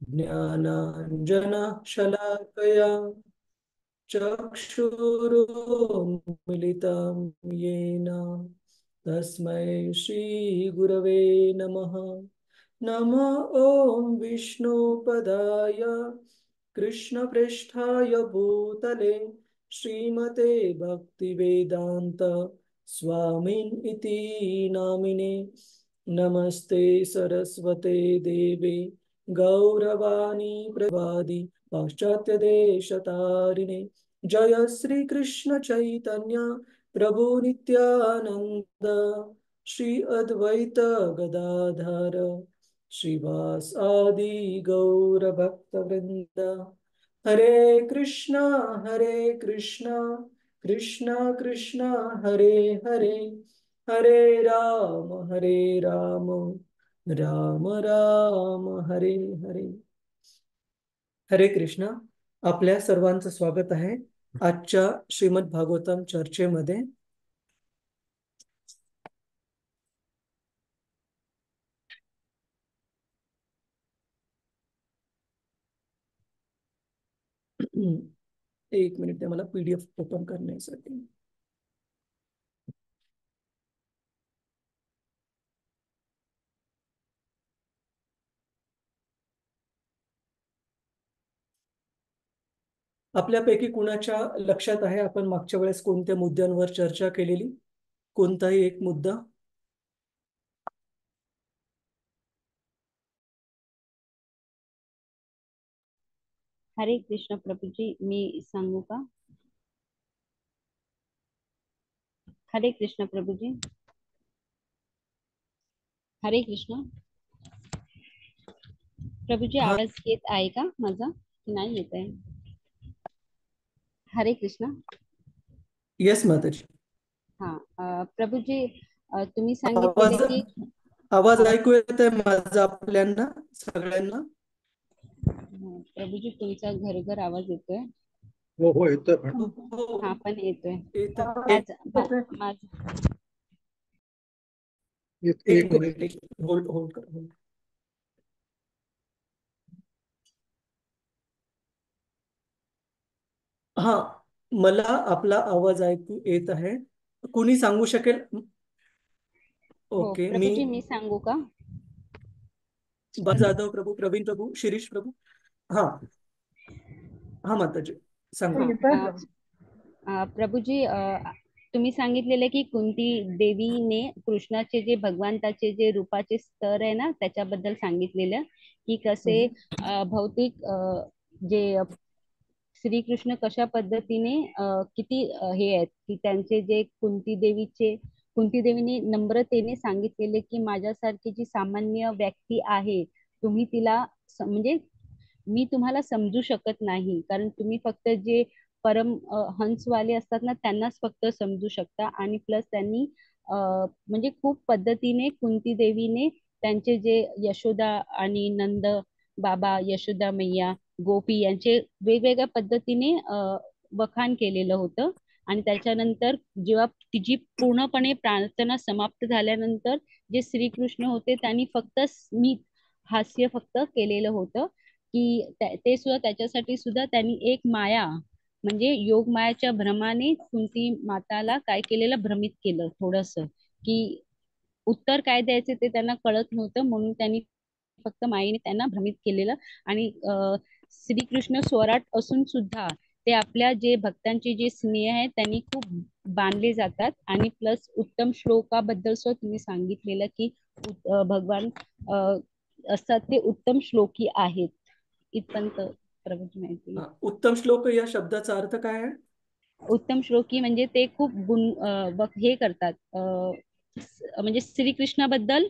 ज्ञानाञ्जनशलाकया चक्षुरुन्मिलितं येन तस्मै श्रीगुरवे नमः। नमः ॐ विष्णुपदाय कृष्णप्रेष्ठाय भूतले श्रीमते भक्तिवेदान्त स्वामिन् इति नामिने। नमस्ते सरस्वते देवे गौरवाणी प्रवादी पाश्चात्य देशतारिणे। जय श्री कृष्ण चैतन्य प्रभु नित्यानंद श्री अद्वैत गदाधर श्रीवासादि गौर भक्त वृंद। हरे कृष्णा कृष्णा कृष्णा हरे हरे, हरे राम राम राम हरे हरे। हरे कृष्णा। आपल्या सर्वांचं स्वागत आहे आजच्या श्रीमद भागवतम चर्चेमध्ये। एक मिनिट द्या मला PDF ओपन करण्यासाठी। आपल्यापैकी कुणाच्या लक्षात आहे आपण मागच्या वेळेस कोणत्या मुद्द्यांवर चर्चा केलेली? कोणताही एक मुद्दा? हरे कृष्ण प्रभुजी, मी सांगू का? हरे कृष्ण प्रभुजी, हरे कृष्ण प्रभुजी, हाँ, आवाज येत आहे का माझा की नाही येत आहे? हरे कृष्ण। यस माताजी। हा प्रभुजी, तुम्ही सांगितलेले आवाज की आवाज आवाज ऐकू येत आहे माझा आपल्याला सगळ्यांना? प्रभुजी, तुमचा घरघर आवाज येतोय। हो हो येतोय पण. हा हो, पण येतोय एक माझा माझा एक एक मिनिट, होल्ड होल्ड कर hold. हा, मला आपला आवाज ऐकू येत आहे। कुणी सांगू शकेल? हो ओके, मी प्रभुजी, मी सांगू का? जाधव प्रभू, प्रवीण प्रभू, शिरीष प्रभू। हा हा माताजी सांगा। हा प्रभुजी, तुम्ही सांगितलेले की कुंती देवीने कृष्णाचे जे भगवंताचे जे रूपाचे स्तर आहे ना त्याच्याबद्दल सांगितलेलं की कसे हम्म. भौतिक जे श्रीकृष्ण कशा पद्धतीने किती हे आहेत की त्यांचे जे कुंती देवीने नम्रतेने सांगितलेले की माझ्यासारखी जी सामान्य व्यक्ती आहे तुम्ही तिला म्हणजे मी तुम्हाला समजू शकत नाही, कारण तुम्ही फक्त जे परम हंसवाले असतात ना त्यांनाच फक्त समजू शकता। आणि प्लस त्यांनी म्हणजे खूप पद्धतीने कुंती देवीने त्यांचे जे यशोदा आणि नंद बाबा, यशोदा मैया, गोपी यांचे वेगवेगळ्या पद्धतीने वखाण केलेलं होतं। आणि त्याच्यानंतर जेव्हा तिची पूर्णपणे प्रार्थना समाप्त झाल्यानंतर जे श्रीकृष्ण होते त्यांनी फक्त स्मित हास्य फक्त केलेलं होतं की ते सुद्धा त्याच्यासाठी सुद्धा त्यांनी एक माया म्हणजे योग मायाच्या भ्रमाने कुंती माताला काय केलेलं, भ्रमित केलं थोडस की उत्तर काय द्यायचे ते त्यांना कळत नव्हतं, म्हणून त्यांनी फक्त मायेने त्यांना भ्रमित केलेलं। आणि श्रीकृष्ण स्वराट असून सुद्धा ते आपल्या जे भक्तांचे जे स्नेह आहे त्यांनी खूप बांधले जातात। आणि प्लस उत्तम श्लोकाबद्दल सुद्धा तुम्ही सांगितलेलं की भगवान असतात ते उत्तम श्लोकी आहेत, इथपर्यंत प्रभूची माहिती। उत्तम श्लोक या शब्दाचा अर्थ काय आहे? उत्तम श्लोकी म्हणजे ते खूप गुण हे करतात म्हणजे श्रीकृष्णाबद्दल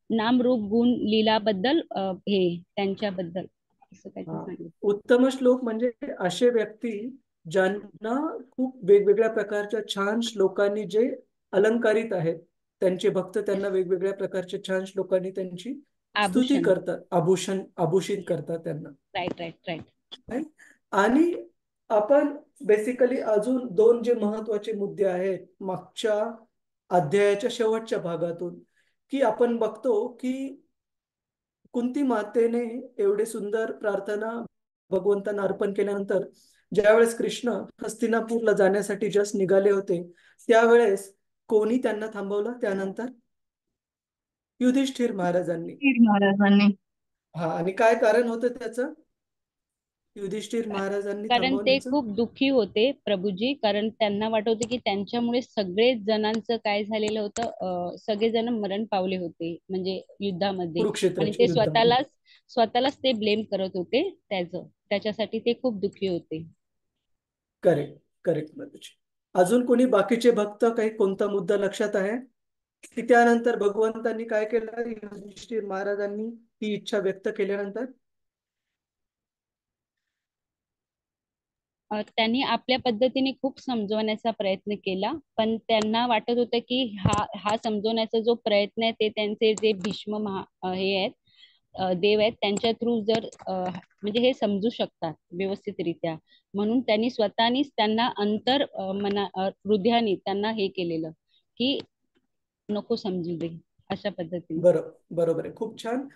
नाम रूप गुण लीलाबद्दल हे त्यांच्याबद्दल असं काहीतरी सांगितलं। उत्तम श्लोक म्हणजे असे व्यक्ती ज्यांना खूप वेगवेगळ्या प्रकारच्या छान श्लोकांनी जे अलंकारित आहेत, त्यांचे भक्त त्यांना वेगवेगळ्या प्रकारच्या छान श्लोकांनी त्यांची स्तुती आभूषण। करतात, आभूषित करतात त्यांना। Right right right. right? आणि आपण बेसिकली अजून दोन जे महत्वाचे मुद्दे आहेत मागच्या अध्यायाच्या शेवटच्या भागातून, की आपण बघतो की कुंती मातेने एवढे सुंदर प्रार्थना भगवंतांना अर्पण केल्यानंतर ज्यावेळेस कृष्ण हस्तिनापूरला जाण्यासाठी जस्ट निघाले होते, त्यावेळेस कोणी त्यांना थांबवलं त्यानंतर? युधिष्ठिर महाराजांनी. युधिष्ठिर महाराजांनी. हा, आणि काय कारण होतं त्याचं, युधिष्ठिर महाराजांनी कारण ते थांबवण्याचं? खूप दुःखी होते प्रभूजी, कारण त्यांना वाटत होते की त्यांच्यामुळे सगळेच जणांचं काय झालेलं होतं, सगळेजण मरण पावले होते म्हणजे युद्धामध्ये. आणि कुरुक्षेत्राच्या ते युद्धामध्ये. स्वतःलाच ते ब्लेम करत होते त्याच्यासाठी ते खूप दुःखी होते. करेक्ट, करेक्ट माताजी. अजून कोणी बाकीचे भक्त काही कोणता मुद्दा लक्षात आहे की त्यानंतर भगवंतांनी काय केलं, युधिष्ठिर महाराजांनी ती इच्छा व्यक्त केल्यानंतर? त्यांनी आपल्या पद्धतीने खूप समजवण्याचा प्रयत्न केला, पण त्यांना वाटत होतं की हा समजवण्याचा जो प्रयत्न आहे ते त्यांचे जे भीष्म हे आहेत, देव आहेत, त्यांच्या थ्रू जर म्हणजे हे समजू शकतात व्यवस्थितरित्या, म्हणून त्यांनी स्वतःनीच त्यांना हृदयाने त्यांना हे केलेलं की नको समजू दे, अशा पद्धतीने. बरोबर आहे, खूप छान.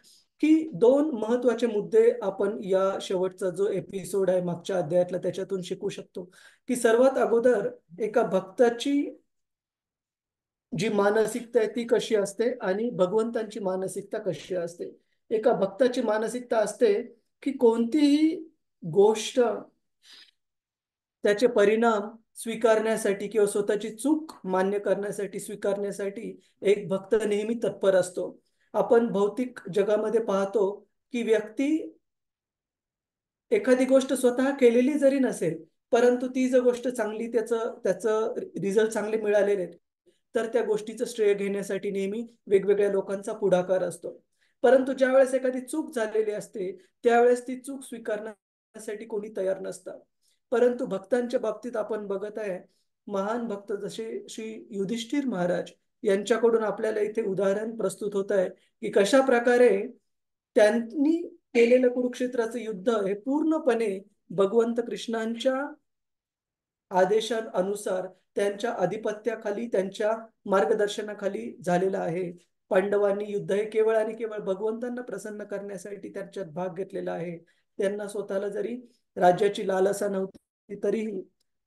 की दोन महत्वाचे मुद्दे आपण या शेवटचा जो एपिसोड आहे मागच्या अध्यायातला त्याच्यातून शिकू शकतो. की सर्वात अगोदर एका भक्ताची जी मानसिकता आहे ती कशी असते आणि भगवंतांची मानसिकता कशी असते. एका भक्ताची मानसिकता असते की कोणतीही गोष्ट त्याचे परिणाम स्वीकारण्यासाठी किंवा स्वतःची चूक मान्य करण्यासाठी स्वीकारण्यासाठी एक भक्त नेहमी तत्पर असतो. आपण भौतिक जगामध्ये पाहतो की व्यक्ती एखादी गोष्ट स्वतः केलेली जरी नसेल, परंतु ती जर गोष्ट चांगली त्याचं त्याचं रिझल्ट चांगले मिळालेले आहेत, तर त्या गोष्टीचं श्रेय घेण्यासाठी नेहमी वेगवेगळ्या लोकांचा पुढाकार असतो. परंतु ज्यावेळेस एखादी चूक झालेली असते, त्यावेळेस ती चूक स्वीकारण्यासाठी कोणी तयार नसतं. परंतु भक्तांच्या बाबतीत आपण बघत आहे, महान भक्त जसे श्री युधिष्ठिर महाराज यांच्याकडून आपल्याला इथे उदाहरण प्रस्तुत होत आहे की कशा प्रकारे त्यांनी केलेलं कुरुक्षेत्राचं युद्ध हे पूर्णपणे भगवंत कृष्णांच्या आदेशानुसार त्यांच्या आधिपत्याखाली त्यांच्या मार्गदर्शनाखाली झालेलं आहे. पांडवांनी युद्ध हे केवळ आणि केवळ भगवंतांना प्रसन्न करण्यासाठी त्याच्यात भाग घेतलेला आहे. त्यांना स्वतःला जरी राज्याची लालसा नव्हती तरीही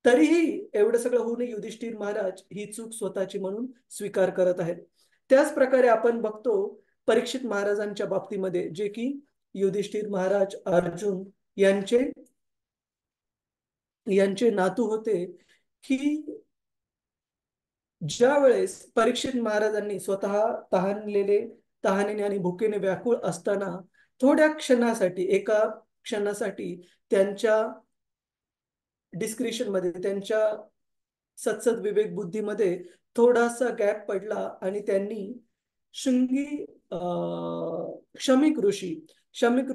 तरीही एवढं सगळं होऊन युधिष्ठिर महाराज ही चूक स्वतःची म्हणून स्वीकार करत आहेत. त्याच प्रकारे आपण बघतो परीक्षित महाराजांच्या बाबतीमध्ये, जे की युधिष्ठिर महाराज अर्जुन यांचे नातू होते, की ज्या वेळेस परीक्षित महाराजांनी स्वतः तहानेने आणि भुकेने व्याकुळ असताना एका क्षणासाठी त्यांच्या डिस्क्रिशन मध्ये, त्यांच्या सत्सद विवेक बुद्धीमध्ये थोडासा गॅप पडला आणि त्यांनी शृंगी शमिक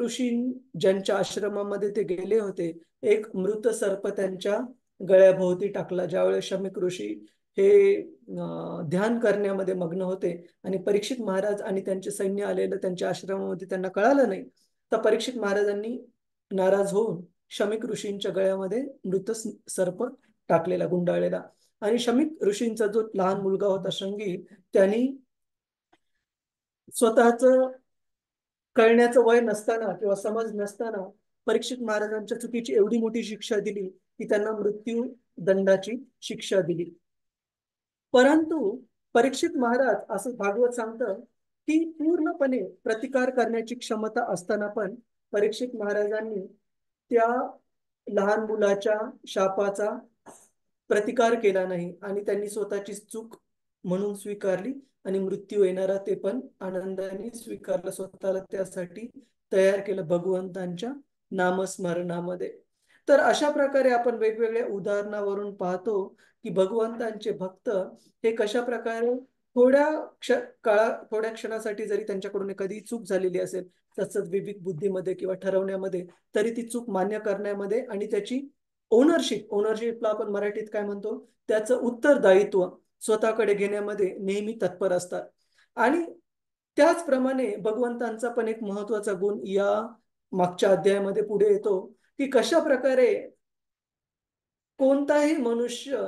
ऋषी ज्यांच्या आश्रमामध्ये ते गेले होते, एक मृत सर्प त्यांच्या गळ्याभोवती टाकला. ज्यावेळेस शमिक ऋषी हे ध्यान करण्यामध्ये मग्न होते आणि परीक्षित महाराज आणि त्यांचे सैन्य आलेलं त्यांच्या आश्रमामध्ये त्यांना कळालं नाही, तर परीक्षित महाराजांनी नाराज होऊन शमिक ऋषींच्या गळ्यामध्ये मृत सर्प टाकलेला, गुंडाळलेला. आणि शमिक ऋषींचा जो लहान मुलगा होता शृंगी, त्यांनी स्वतःच कळण्याचं वय नसताना किंवा समज नसताना परीक्षित महाराजांच्या चुकीची एवढी मोठी शिक्षा दिली की त्यांना मृत्यू दंडाची शिक्षा दिली. परंतु परीक्षित महाराज, असं भागवत सांगतं की पूर्णपणे प्रतिकार करण्याची क्षमता असताना पण परीक्षित महाराजांनी त्या लहान मुलाच्या शापाचा प्रतिकार केला नाही आणि त्यांनी स्वतःची चूक म्हणून स्वीकारली आणि मृत्यू येणारा ते पण आनंदाने स्वीकारलं, स्वतःला त्यासाठी तयार केलं भगवंतांच्या नामस्मरणामध्ये. तर अशा प्रकारे आपण वेगवेगळ्या उदाहरणावरून पाहतो की भगवंतांचे भक्त हे कशा प्रकारे थोड्या क्षणासाठी जरी त्यांच्याकडून एखादी चूक झालेली असेल सतत विवेक बुद्धीमध्ये किंवा ठरवण्यामध्ये, तरी ती चूक मान्य करण्यामध्ये आणि त्याची ओनरशिपला आपण मराठीत काय म्हणतो, त्याचं उत्तरदायित्व स्वतःकडे घेण्यामध्ये नेहमी तत्पर असतात. आणि त्याचप्रमाणे भगवंतांचा पण एक महत्वाचा गुण या मागच्या अध्यायामध्ये पुढे येतो की कशा प्रकारे कोणताही मनुष्य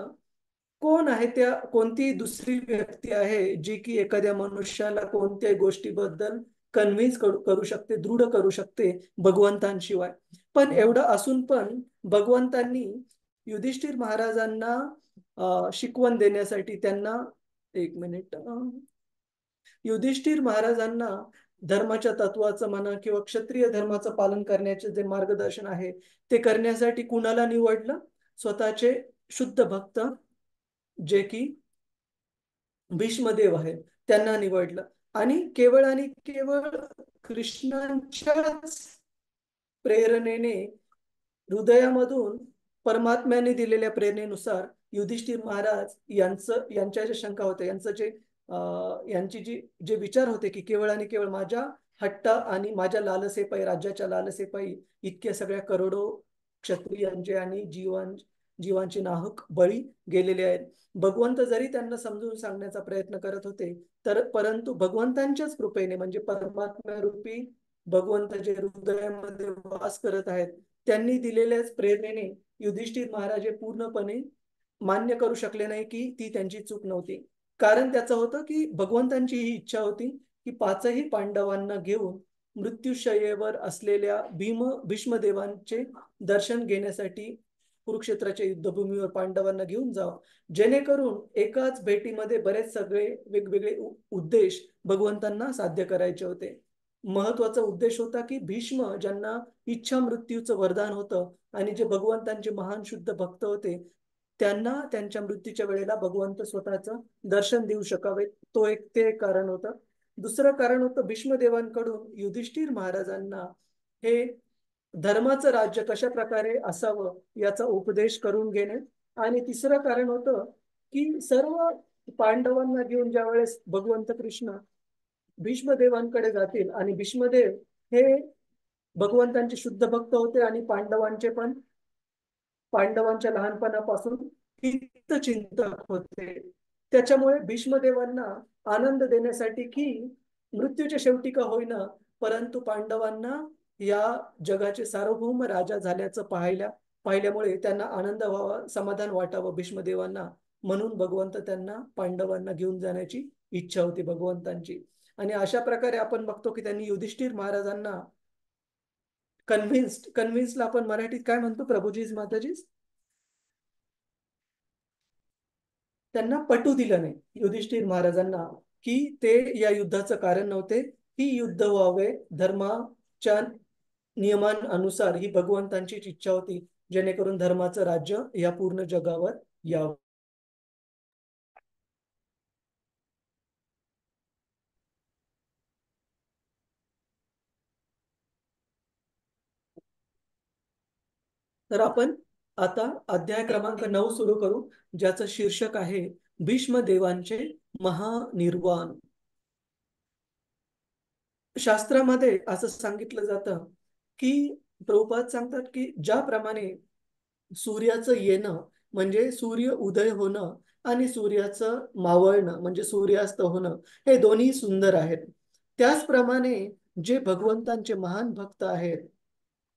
कोण आहे, कोणती दुसरी व्यक्ती आहे जी की एखाद्या मनुष्याला कोणत्याही गोष्टीबद्दल कन्व्हिन्स करू शकते, दृढ करू शकते भगवंतांशिवाय. पण एवढं असून पण भगवंतांनी युधिष्ठिर महाराजांना शिकवण देण्यासाठी त्यांना, एक मिनिट, युधिष्ठिर महाराजांना धर्माच्या तत्वाचं म्हणा किंवा क्षत्रिय धर्माचं पालन करण्याचे जे मार्गदर्शन आहे ते करण्यासाठी कुणाला निवडलं? स्वतःचे शुद्ध भक्त जे की भीष्मदेव आहेत त्यांना निवडलं. आणि केवळ कृष्णांच्याच प्रेरणेने, हृदयामधून परमात्म्याने दिलेल्या प्रेरणेनुसार युधिष्ठिर महाराज यांच्या ज्या शंका होत्या, यांची जे विचार होते की केवळ आणि केवळ माझ्या हट्ट आणि माझ्या लालसेपायी, राज्याच्या लालसेपायी इतक्या सगळ्या करोडो क्षत्रियांचे आणि जीवांचे नाहक बळी गेलेले आहेत. भगवंत जरी त्यांना समजून सांगण्याचा प्रयत्न करत होते, परंतु भगवंतांच्याच कृपेने, म्हणजे परमात्मा रूपी भगवंत जे हृदयामध्ये वास करत आहेत, त्यांनी दिलेल्याच प्रेरणेने युधिष्ठिर महाराज हे पूर्णपणे मान्य करू शकले नाही की ती त्यांची चूक नव्हती. कारण त्याचं होतं की भगवंतांची ही इच्छा होती की पाचही पांडवांना घेऊन मृत्यूशय्येवर असलेल्या भीष्मदेवांचे दर्शन घेण्यासाठी कुरुक्षेत्राच्या युद्धभूमीवर पांडवांना घेऊन जावं, जेणेकरून एकाच भेटीमध्ये बरेच सगळे वेगवेगळे उद्देश भगवंतांना साध्य करायचे होते. महत्वाचा उद्देश होता की भीष्म, ज्यांना इच्छा मृत्यूचं वरदान होतं आणि जे भगवंतांचे महान शुद्ध भक्त होते, त्यांना त्यांच्या मृत्यूच्या वेळेला भगवंत स्वतःचं दर्शन देऊ शकावे, ते एक कारण होतं. दुसरं कारण होतं भीष्मदेवांकडून युधिष्ठिर महाराजांना हे धर्माचं राज्य कशा प्रकारे असावं याचा उपदेश करून घेणे. आणि तिसरं कारण होतं की सर्व पांडवांना घेऊन ज्या वेळेस भगवंत कृष्ण भीष्मदेवांकडे जातील, आणि भीष्मदेव हे भगवंतांचे शुद्ध भक्त होते आणि पांडवांच्या लहानपणापासून हितचिंतक होते, त्याच्यामुळे भीष्मदेवांना आनंद देण्यासाठी की मृत्यूच्या शेवटी का होईना, परंतु पांडवांना या जगाचे सार्वभौम राजा झाल्याचं पाहिल्यामुळे त्यांना आनंद व्हावा, समाधान वाटावं भीष्मदेवांना, म्हणून भगवंत त्यांना पांडवांना घेऊन जाण्याची इच्छा होती भगवंतांची. आणि अशा प्रकारे आपण बघतो की त्यांनी युधिष्ठिर महाराजांना कन्व्हिन्सला आपण मराठीत काय म्हणतो प्रभूजीज माताजीज? त्यांना पटू दिलं नाही युधिष्ठिर महाराजांना की ते या युद्धाचं कारण नव्हते, ही युद्ध व्हावे धर्माच्या नियमांनुसार, ही भगवंतांचीच इच्छा होती, जेणेकरून धर्माचं राज्य या पूर्ण जगावर यावं. तर आपण आता अध्याय क्रमांक 9 सुरू करू, ज्याचं शीर्षक आहे भीष्मदेवांचे महानिर्वाण. शास्त्रामध्ये असं सांगितलं जातं की प्रभुपाद सांगतात की ज्याप्रमाणे सूर्याचं येणं म्हणजे सूर्य उदय होणं आणि सूर्याचं मावळणं म्हणजे सूर्यास्त होणं हे दोन्ही सुंदर आहेत, त्याचप्रमाणे जे भगवंतांचे महान भक्त आहेत,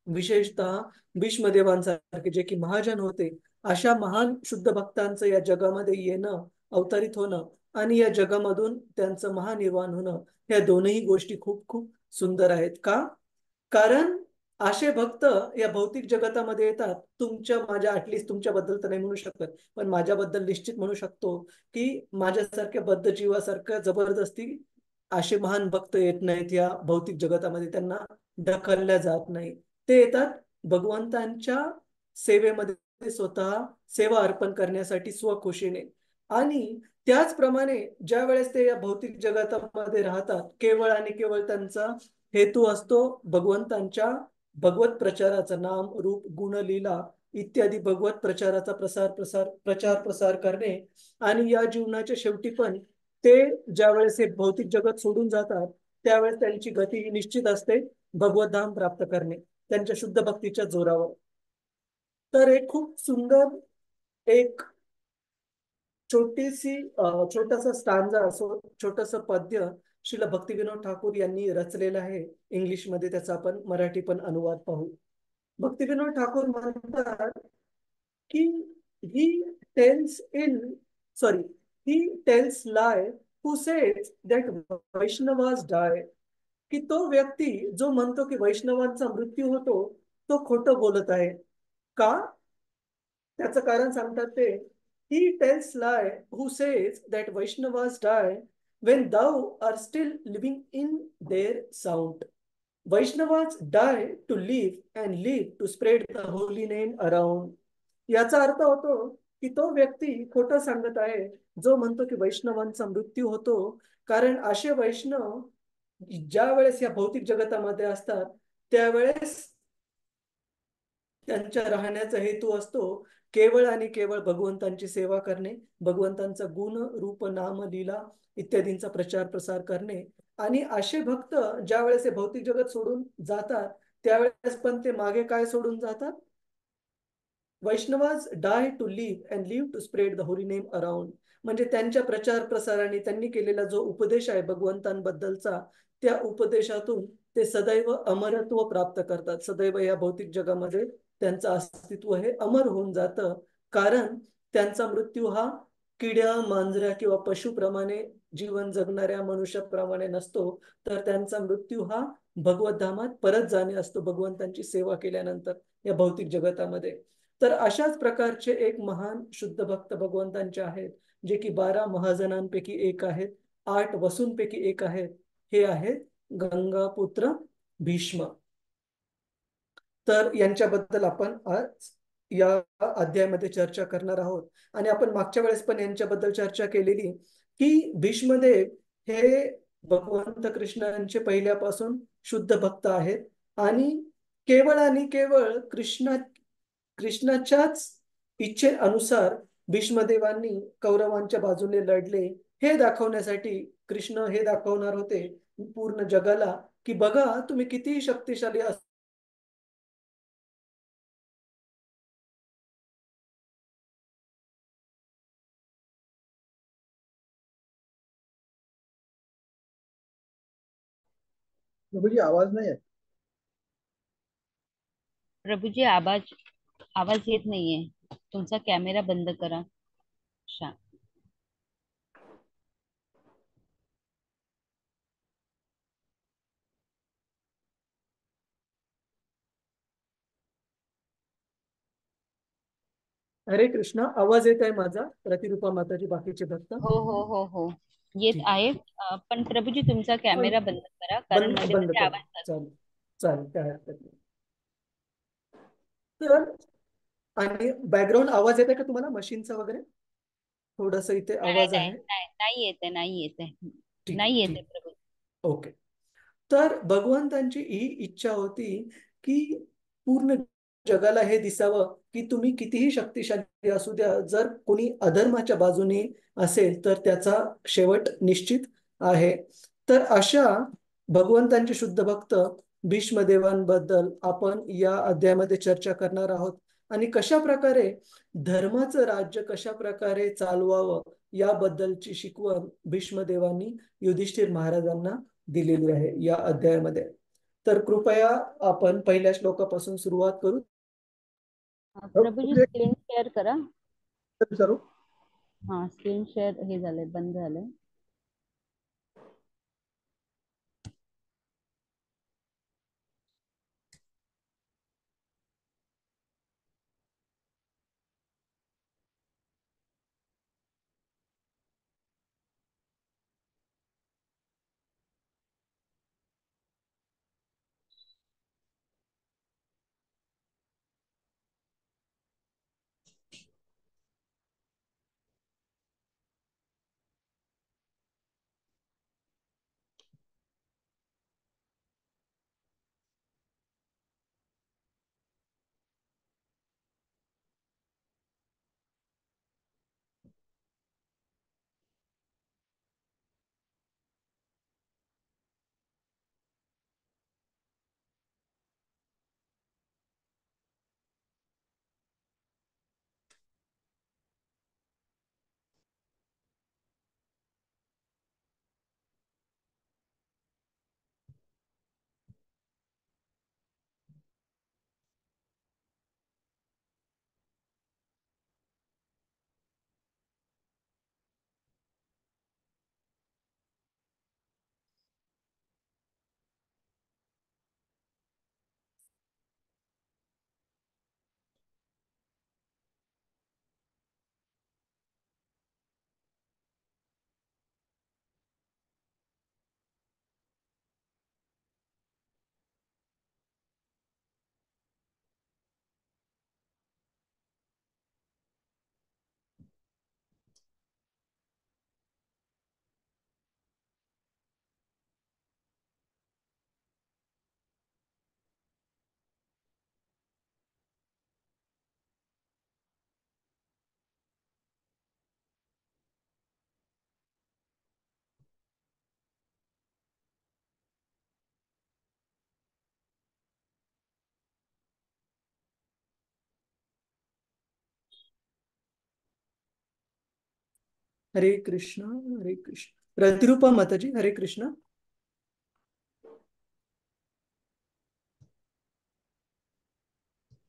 विशेषतः भीष्मदेवांसारखे जे की महाजन होते, अशा महान शुद्ध भक्तांचं या जगामध्ये येणं, अवतरित होणं आणि या जगामधून त्यांचं महानिर्वाण होणं, या दोनही गोष्टी खूप खूप सुंदर आहेत. का? कारण असे भक्त या भौतिक जगतामध्ये येतात. माझ्या ऍटलिस्ट तुमच्याबद्दल तर नाही म्हणू शकत, पण माझ्याबद्दल निश्चित म्हणू शकतो की माझ्यासारख्या बद्ध जीवासारख्या जबरदस्ती असे महान भक्त येत नाहीत या भौतिक जगतामध्ये, त्यांना ढकलल्या जात नाही. ते येतात भगवंतांच्या सेवेमध्ये स्वतः सेवा अर्पण करण्यासाठी स्वखुशीने. आणि त्याचप्रमाणे ज्या वेळेस ते या भौतिक जगतामध्ये राहतात, केवळ आणि केवळ त्यांचा हेतू असतो भगवंतांच्या भगवत प्रचाराचा, नाम रूप गुण लीला इत्यादी भगवत प्रचाराचा प्रचार प्रसार करणे. आणि या जीवनाच्या शेवटी पण ते ज्या वेळेस हे भौतिक जगत सोडून जातात, त्यावेळेस त्यांची गती निश्चित असते भगवतधाम प्राप्त करणे, त्यांच्या शुद्ध भक्तीच्या जोरावर. तर एक खूप सुंदर एक छोटासा स्टांजा, छोटस पद्य श्रील भक्तिविनोद ठाकूर यांनी रचलेलं आहे. इंग्लिशमध्ये त्याचा आपण मराठी पण अनुवाद पाहू. भक्तिविनोद ठाकूर म्हणतात की he tells in sorry he tells lie who says that Vaishnavas die. की तो व्यक्ती जो म्हणतो की वैष्णवांचा मृत्यू होतो तो खोटं बोलत आहे. का? त्याचं कारण सांगतात ते, he tells lie who says that Vaishnavas die when thou are still living in their sound. Vaishnavas die to live and live to spread the holy name around. याचा अर्थ होतो की तो व्यक्ती खोटं सांगत आहे जो म्हणतो की वैष्णवांचा मृत्यू होतो, कारण असे वैष्णव ज्या वेळेस या भौतिक जगतामध्ये असतात त्यावेळेस त्यांच्या राहण्याचा हेतू असतो केवळ आणि केवळ भगवंतांची सेवा करणे, भगवंतांचा गुण रूप नाम लीला इत्यादींचा प्रचार प्रसार करणे. आणि असे भक्त ज्या वेळेस हे भौतिक जगत सोडून जातात त्यावेळेस पण ते मागे काय सोडून जातात? Vaishnavas die to live and live to spread the holy name around. म्हणजे त्यांच्या प्रचार प्रसाराने त्यांनी केलेला जो उपदेश आहे भगवंतांबद्दलचा, त्या उपदेशातून ते सदैव अमरत्व प्राप्त करतात. सदैव या भौतिक जगामध्ये त्यांचं अस्तित्व हे अमर होऊन जातं, कारण त्यांचा मृत्यू हा किड्या मांजऱ्या किंवा पशुप्रमाणे जीवन जगणाऱ्या मनुष्याप्रमाणे नसतो, तर त्यांचा मृत्यू हा भगवत धामात परत जाणे असतो भगवंतांची सेवा केल्यानंतर या भौतिक जगतामध्ये. तर अशाच प्रकारचे एक महान शुद्ध भक्त भगवंतांचे आहेत, जे की 12 महाजनांपैकी एक आहेत, 8 वसूंपैकी एक आहेत. हे आहेत गंगापुत्र भीष्म. तर यांच्याबद्दल आपण आज या अध्यायामध्ये चर्चा करणार आहोत. आणि आपण मागच्या वेळेस पण यांच्याबद्दल चर्चा केलेली की भीष्मदेव हे भगवंत कृष्णांचे पहिल्यापासून शुद्ध भक्त आहेत आणि केवळ कृष्णाच्याच इच्छेनुसार भीष्मदेवांनी कौरवांच्या बाजूने लढले हे दाखवण्यासाठी. कृष्ण हे दाखवणार होते पूर्ण जगाला की बघा तुम्ही किती शक्तिशाली प्रभूजी आवाज नाही आहे. प्रभूजी आवाज आवाज येत नाहीये. तुमचा कॅमेरा बंद करा. शा हरे कृष्ण. आवाज येत आहे माझा? प्रतिरूपा माताजी बाकीचे भक्त? हो हो हो हो येत ठीक आहे. पण प्रभूजी तुमचा आहे. कॅमेरा बंद करा, कारण बंद मध्ये बंद मध्ये कर. आवाज जातो. चालेल चालेल, काय हरकत नाही. तर आणि बॅकग्राऊंड आवाज येत आहे का तुम्हाला मशीनचा वगैरे? थोडस इथे नाही आवाज नाही आहे. नाही नाही येते, नाही येते, ठीक आहे, नाही येते ठीक. प्रभू. ओके. तर भगवंतांची ही इच्छा होती की पूर्ण जगाला हे दिसावं की तुम्ही कितीही शक्तिशाली असू द्या, जर कोणी अधर्माच्या बाजूने असेल तर त्याचा शेवट निश्चित आहे. तर अशा भगवंतांचे शुद्ध भक्त भीष्मदेवांबद्दल आपण या अध्यायामध्ये चर्चा करणार आहोत. आणि कशा प्रकारे धर्माचं राज्य कशा प्रकारे चालवावं याबद्दलची शिकवण भीष्मदेवांनी युधिष्ठिर महाराजांना दिलेली आहे या अध्यायामध्ये. तर कृपया आपण पहिल्या श्लोकापासून सुरुवात करू. प्रभूजी स्क्रीन शेअर करा. विचारू. हा, स्क्रीन शेअर हे झालंय, बंद झालंय. हरे कृष्ण हरे कृष्ण। रतिरूपा माताजी, हरे कृष्ण।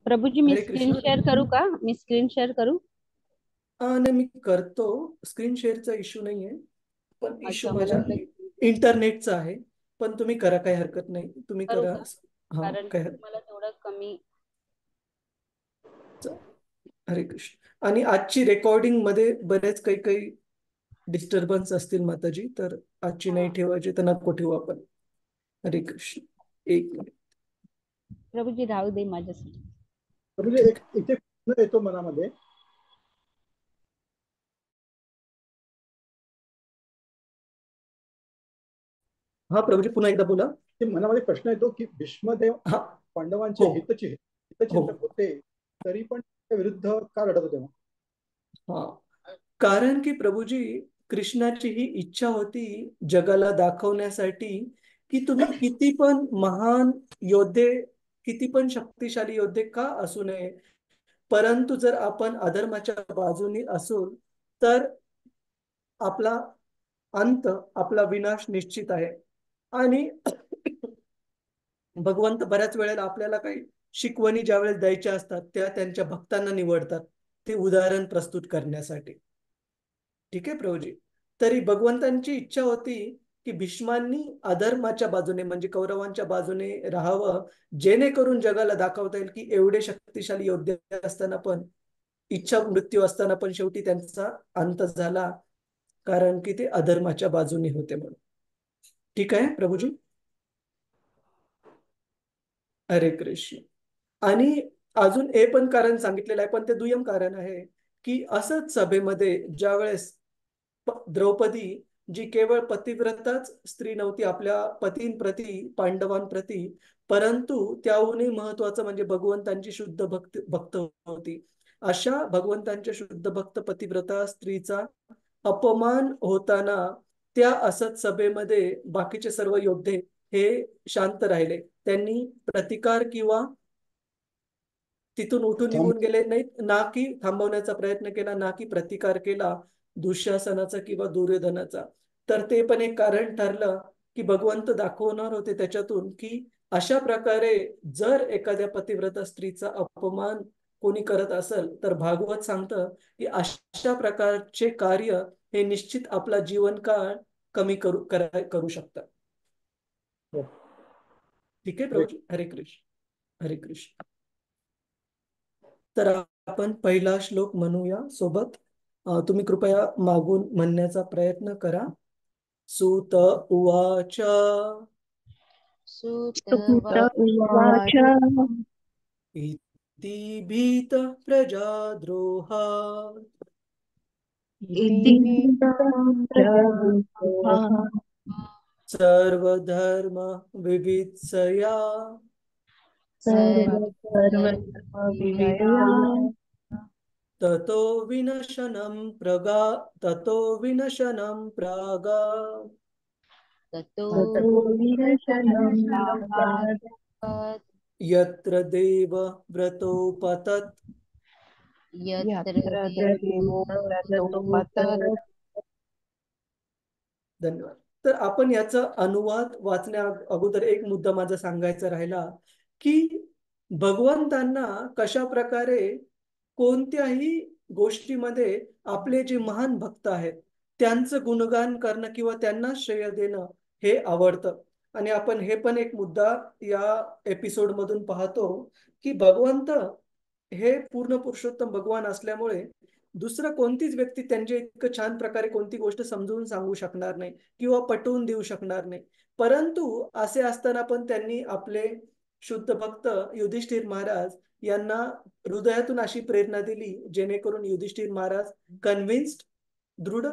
प्रभूजी मी हरे स्क्रीन कृष्ण। शेअर करू का? मी स्क्रीन शेअर करू? नाही, मी करतो। स्क्रीन शेअरचा इश्यू नाहीये, पण इश्यू अच्छा, मला माझ्या वाटलं इंटरनेटचा आहे। पण तुम्ही करा, काही हरकत नाही, तुम्ही करू करा। का? हा, कारण काय मला थोडं कमी. हरे कृष्ण। आणि आजची रेकॉर्डिंग मध्ये बरेच काही काही डिस्टर्बन्स असतील माताजी, तर आजची नाही हा ठेवायची तर नको ठेवू आपण। हरे कृष्ण। एक मिनिट। प्रभूजी राहू दे माझ्यासाठी. म्हणजे एक इथे प्रश्न येतो मनामध्ये. हा प्रभूजी, पुन्हा एकदा बोला। की मनामध्ये प्रश्न येतो की भीष्मदेव हा। पांडवांचे हो हो। हितचिंतक होते, तरी पण त्या विरुद्ध का लढत होते मग? हा, कारण की प्रभूजी, कृष्णाची ही इच्छा होती जगाला दाखवण्यासाठी की तुम्ही किती पण महान योद्धे, किती पण शक्तिशाली योद्धे का असू नये, परंतु जर आपण अधर्माच्या बाजूने असू तर आपला अंत, आपला विनाश निश्चित आहे। आणि भगवंत बऱ्याच वेळेला आपल्याला काही शिकवणी ज्यावेळेस द्यायच्या असतात त्या त्यांच्या भक्तांना निवडतात, ते उदाहरण प्रस्तुत करण्यासाठी। ठीक आहे प्रभूजी। तरी भगवंतांची इच्छा होती की भीष्मांनी अधर्माच्या बाजूने म्हणजे कौरवांच्या बाजूने राहावं, जेणेकरून जगाला दाखवता येईल की एवढे शक्तिशाली योद्धे असताना पण, इच्छा मृत्यू असताना पण शेवटी त्यांचा अंत झाला, कारण की ते अधर्माच्या बाजूने होते म्हणून। ठीक आहे प्रभूजी। हरे कृष्ण। आणि अजून हे पण कारण सांगितलेलं आहे, पण ते दुय्यम कारण आहे की असंच सभेमध्ये ज्यावेळेस द्रौपदी, जी केवळ पतिव्रताच स्त्री नव्हती आपल्या पतींप्रती, पांडवांप्रती, परंतु त्याहूनही महत्वाचं म्हणजे भगवंतांची शुद्ध भक्त होती, अशा भगवंतांच्या शुद्ध भक्त पतिव्रता स्त्रीचा अपमान होताना त्या असत सभेमध्ये बाकीचे सर्व योद्धे हे शांत राहिले, त्यांनी प्रतिकार किंवा तिथून उठून थांब. निघून गेले नाहीत, ना की थांबवण्याचा प्रयत्न केला, ना की प्रतिकार केला दुःशासनाचा किंवा दुर्योधनाचा। तर ते पण एक कारण ठरलं की भगवंत दाखवणार होते त्याच्यातून की अशा प्रकारे जर एखाद्या पतिव्रता स्त्रीचा अपमान कोणी करत असेल तर भागवत सांगतं की अशा प्रकारचे कार्य हे निश्चित आपला जीवनकाळ कमी करू शकतात। हो. ठीक आहे हरे प्रभूजी। हरे कृष्ण हरे कृष्ण। तर आपण पहिला श्लोक म्हणूया सोबत। तुम्ही कृपया मागून म्हणण्याचा प्रयत्न करा। सूत उवाच सुत सुत उवाच वाच इति भीत प्रजाद्रोहात् इति इति प्रबुद्धा सर्वधर्म विवित्सया सर्वधर्मविषया ततो विनशनं ततो विनशनं प्रागा ततो ततो विरशनं विनाशात् यत्र देव व्रतोपतत्। यत्र यत्र देवो देवो प्रतोपतत्. प्रतोपतत् धन्यवाद। तर आपण याचा अनुवाद वाचण्या अगोदर एक मुद्दा माझा सांगायचा राहिला की भगवंतांना कशा प्रकारे कोणत्याही गोष्टीमध्ये आपले जे महान भक्त आहेत त्यांचं गुणगान करणं किंवा त्यांना श्रेय देणं हे आवडतं। आणि आपण हे पण एक मुद्दा या एपिसोड मधून पाहतो की भगवंत हे पूर्ण पुरुषोत्तम भगवान असल्यामुळे दुसरं कोणतीच व्यक्ती त्यांच्या इतकं छान प्रकारे कोणती गोष्ट समजून सांगू शकणार नाही किंवा पटवून देऊ शकणार नाही। परंतु असे असताना पण त्यांनी आपले शुद्ध भक्त युधिष्ठिर महाराज यांना हृदयातून अशी प्रेरणा दिली जेणेकरून युधिष्ठिर महाराज कन्व्हिन्स्ड, दृढ,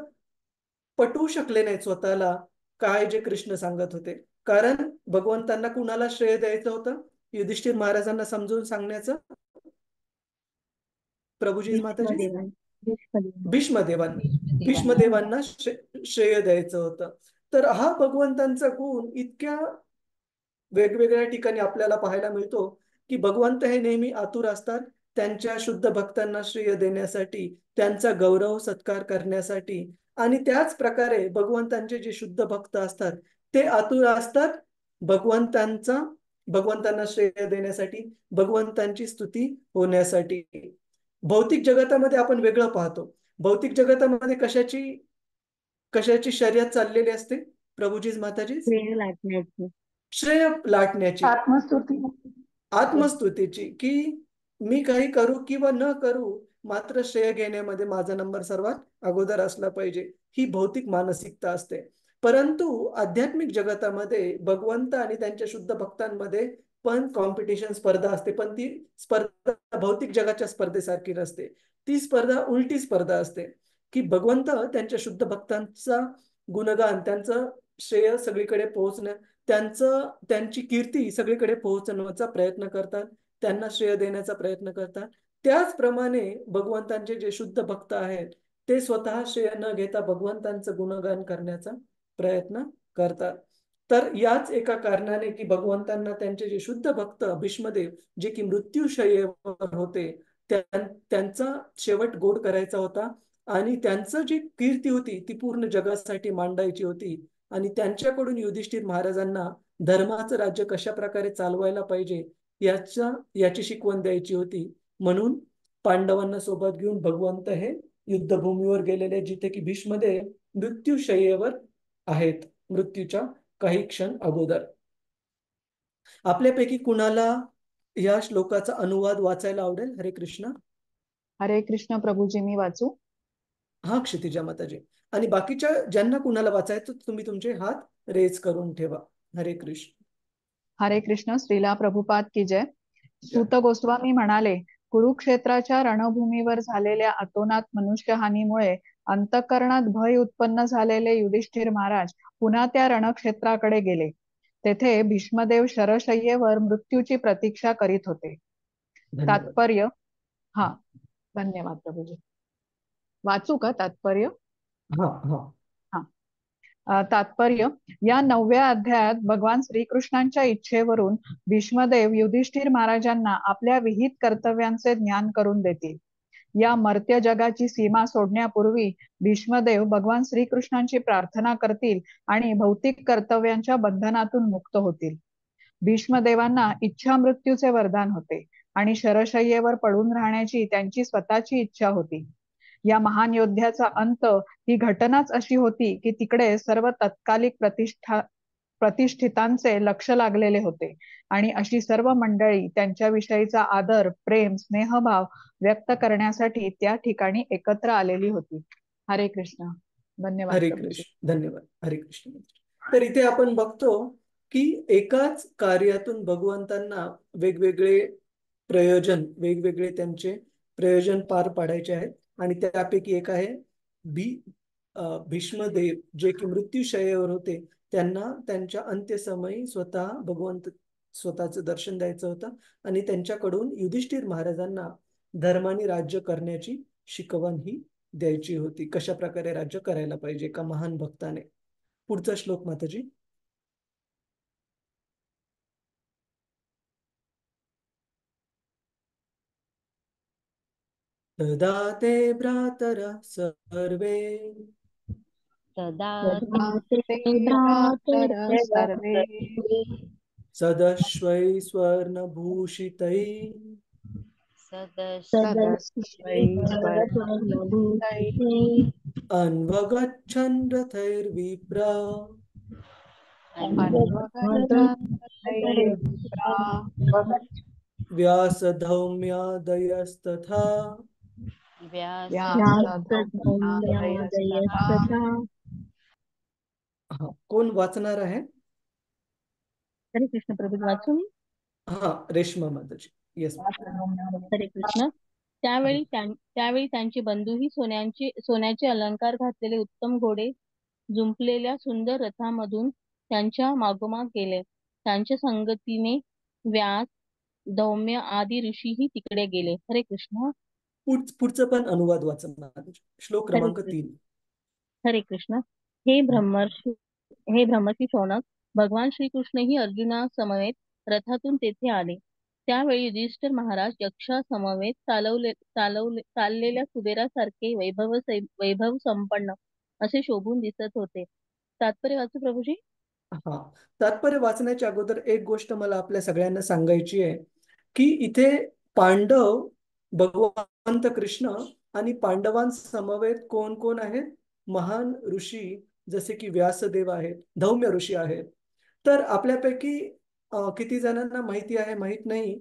पटवू शकले नाहीत स्वतःला काय जे कृष्ण सांगत होते। कारण भगवंतांना कुणाला श्रेय द्यायचं होतं? युधिष्ठिर महाराजांना समजून सांगण्याचं प्रभुजीच माताजी भीष्मदेवांना भीष्मदेवांना भीष्मदेवांना देवांना भीष्मदेवांना श्रेय द्यायचं होतं। तर हा भगवंतांचा गुण इतक्या वेगवेगळ्या ठिकाणी आपल्याला पाहायला मिळतो की भगवंत हे नेहमी आतुर असतात त्यांच्या शुद्ध भक्तांना श्रेय देण्यासाठी, त्यांचा गौरव सत्कार करण्यासाठी आणि त्याच प्रकारे भगवंतांचे जे शुद्ध भक्त असतात ते आतुर असतात भगवंतांचा भगवंतांना श्रेय देण्यासाठी, भगवंतांची स्तुती होण्यासाठी. भौतिक जगतामध्ये आपण वेगळं पाहतो. भौतिक जगतामध्ये कशाची कशाची शर्यत चाललेली असते प्रभूजीच माताजीच? श्रेय लाटण्याची. श्रेय लाटण्याची, आत्मस्तुती. आत्मस्तुतीची, की मी काही करू किंवा न करू मात्र श्रेय घेण्यामध्ये माझा नंबर सर्वात अगोदर असला पाहिजे, ही भौतिक मानसिकता असते. परंतु आध्यात्मिक जगतामध्ये भगवंत आणि त्यांच्या शुद्ध भक्तांमध्ये पण कॉम्पिटिशन, स्पर्धा असते. पण ती स्पर्धा भौतिक जगाच्या स्पर्धेसारखी नसते. ती स्पर्धा उलटी स्पर्धा असते, की भगवंत त्यांच्या शुद्ध भक्तांचा गुणगान, त्यांचं श्रेय सगळीकडे पोहोचणं, त्यांची कीर्ती सगळीकडे पोहोचवण्याचा प्रयत्न करतात, त्यांना श्रेय देण्याचा प्रयत्न करतात. त्याचप्रमाणे भगवंतांचे जे शुद्ध भक्त आहेत ते स्वतः श्रेय न घेता भगवंतांचं गुणगान करण्याचा प्रयत्न करतात. तर याच एका कारणाने की भगवंतांना त्यांचे जे शुद्ध भक्त भीष्मदेव जे की मृत्यूशय्येवर होते, त्यांचा शेवट गोड करायचा होता आणि त्यांचं जी कीर्ती होती ती पूर्ण जगासाठी मांडायची होती आणि त्यांच्याकडून युधिष्ठिर महाराजांना धर्माचं राज्य कशा प्रकारे चालवायला पाहिजे याची शिकवण द्यायची होती. म्हणून पांडवांना सोबत घेऊन भगवंत हे युद्धभूमीवर गेलेले, जिथे की भीष्मदेव मृत्यूशय्येवर आहेत, मृत्यूच्या काही क्षण अगोदर. आपल्यापैकी कुणाला या श्लोकाचा अनुवाद वाचायला आवडेल? हरे कृष्ण. हरे कृष्ण प्रभूजी, मी वाचू? हा क्षितिजा माताजी. आणि बाकीच्या ज्यांना कुणाला वाचायचं तुम्ही तुमचे हात रेज करून ठेवा. हरे कृष्ण. हरे कृष्ण. श्रीला प्रभुपाद की जय. सूत गोस्वामी म्हणाले, कुरुक्षेत्राच्या रणभूमीवर झालेल्या अतोनात मनुष्यहानीमुळे अंतःकरणात भय उत्पन्न झालेले युधिष्ठिर महाराज पुन्हा त्या रणक्षेत्राकडे गेले. तेथे भीष्मदेव शरशय्येवर मृत्यूची प्रतीक्षा करीत होते. धन्यवाद. तात्पर्य. हा, धन्यवाद प्रभूजी. वाचू का तात्पर्य? हा हा. तात्पर्य. या 9व्या अध्यायात भगवान श्रीकृष्णांच्या इच्छेवरून भीष्मदेव युधिष्ठिर महाराजांना आपल्या विहित कर्तव्यांचे ज्ञान करून देतील. या मर्त्य जगाची सीमा सोडण्यापूर्वी भीष्मदेव भगवान श्रीकृष्णांची प्रार्थना करतील आणि भौतिक कर्तव्यांच्या बंधनातून मुक्त होतील. भीष्मदेवांना इच्छा मृत्यूचे वरदान होते आणि शरशय्येवर पडून राहण्याची त्यांची स्वतःची इच्छा होती. या महान योद्ध्याचा अंत ही घटनाच अशी होती की तिकडे सर्व तत्कालिक प्रतिष्ठितांचे लक्ष लागलेले होते आणि अशी सर्व मंडळी त्यांच्याविषयीचा आदर, प्रेम, स्नेहभाव व्यक्त करण्यासाठी त्या ठिकाणी एकत्र आलेली होती. हरे कृष्ण. धन्यवाद हरे प्रभूजी. कृष्ण. धन्यवाद. हरे कृष्ण. तर इथे आपण बघतो की एकाच कार्यातून भगवंतांना वेगवेगळे त्यांचे प्रयोजन पार पाडायचे आहेत आणि त्यापैकी एक आहे भीष्मदेव जे की मृत्यूशय्येवर होते. त्यांना त्यांच्या अंत्यसमयी भगवंत स्वतःचं दर्शन द्यायचं होतं आणि त्यांच्याकडून युधिष्ठिर महाराजांना धर्माने राज्य करण्याची शिकवण ही द्यायची होती. कशा प्रकारे राज्य करायला पाहिजे एका महान भक्ताने. पुढचा श्लोक माताजी. तदा ते भ्रातरः सर्वे तदा ते भ्रातरः सर्वे सदश्वै स्वर्णभूषितैः सदस्यै स्वर्णभूषितैः अन्वगच्छन् रथैर्विप्रा व्यासधौम्यादयस्तथा कोण वाचणार आहे? हरे कृष्ण प्रभू, वाचू मी? हा, रेश्मा माताजी. येस. हरे कृष्ण. त्यावेळी त्यांचे बंधूही सोन्याचे अलंकार घातलेले उत्तम घोडे जुंपलेल्या सुंदर रथामधून त्यांच्या मागोमाग गेले. त्यांच्या संगतीने व्यास, धौम्य आदी ऋषीही तिकडे गेले. हरे कृष्ण. पुढचं पण अनुवाद वाचा माताजी. श्लोक हरे क्रमांक कृष्ण. 3. हरे कृष्ण. हे ब्रह्मर्षी शौनक, भगवान श्रीकृष्णही अर्जुना समवेत रथातून तेथे आले. त्यावेळी युधिष्ठिर महाराज यक्षा समवेत चाललेल्या कुबेरासारखे वैभव संपन्न असे शोभून दिसत होते. तात्पर्य वाचू प्रभूजी. हा, तात्पर्य वाचण्याच्या अगोदर एक गोष्ट मला आपल्या सगळ्यांना सांगायची आहे की इथे पांडव, भगवंत कृष्ण आणि पांडवांसमवेत कोण कोण आहेत? महान ऋषी जसे की व्यासदेव आहेत, धौम्य ऋषी आहेत. तर आपल्यापैकी किती जणांना माहिती आहे माहित नाही,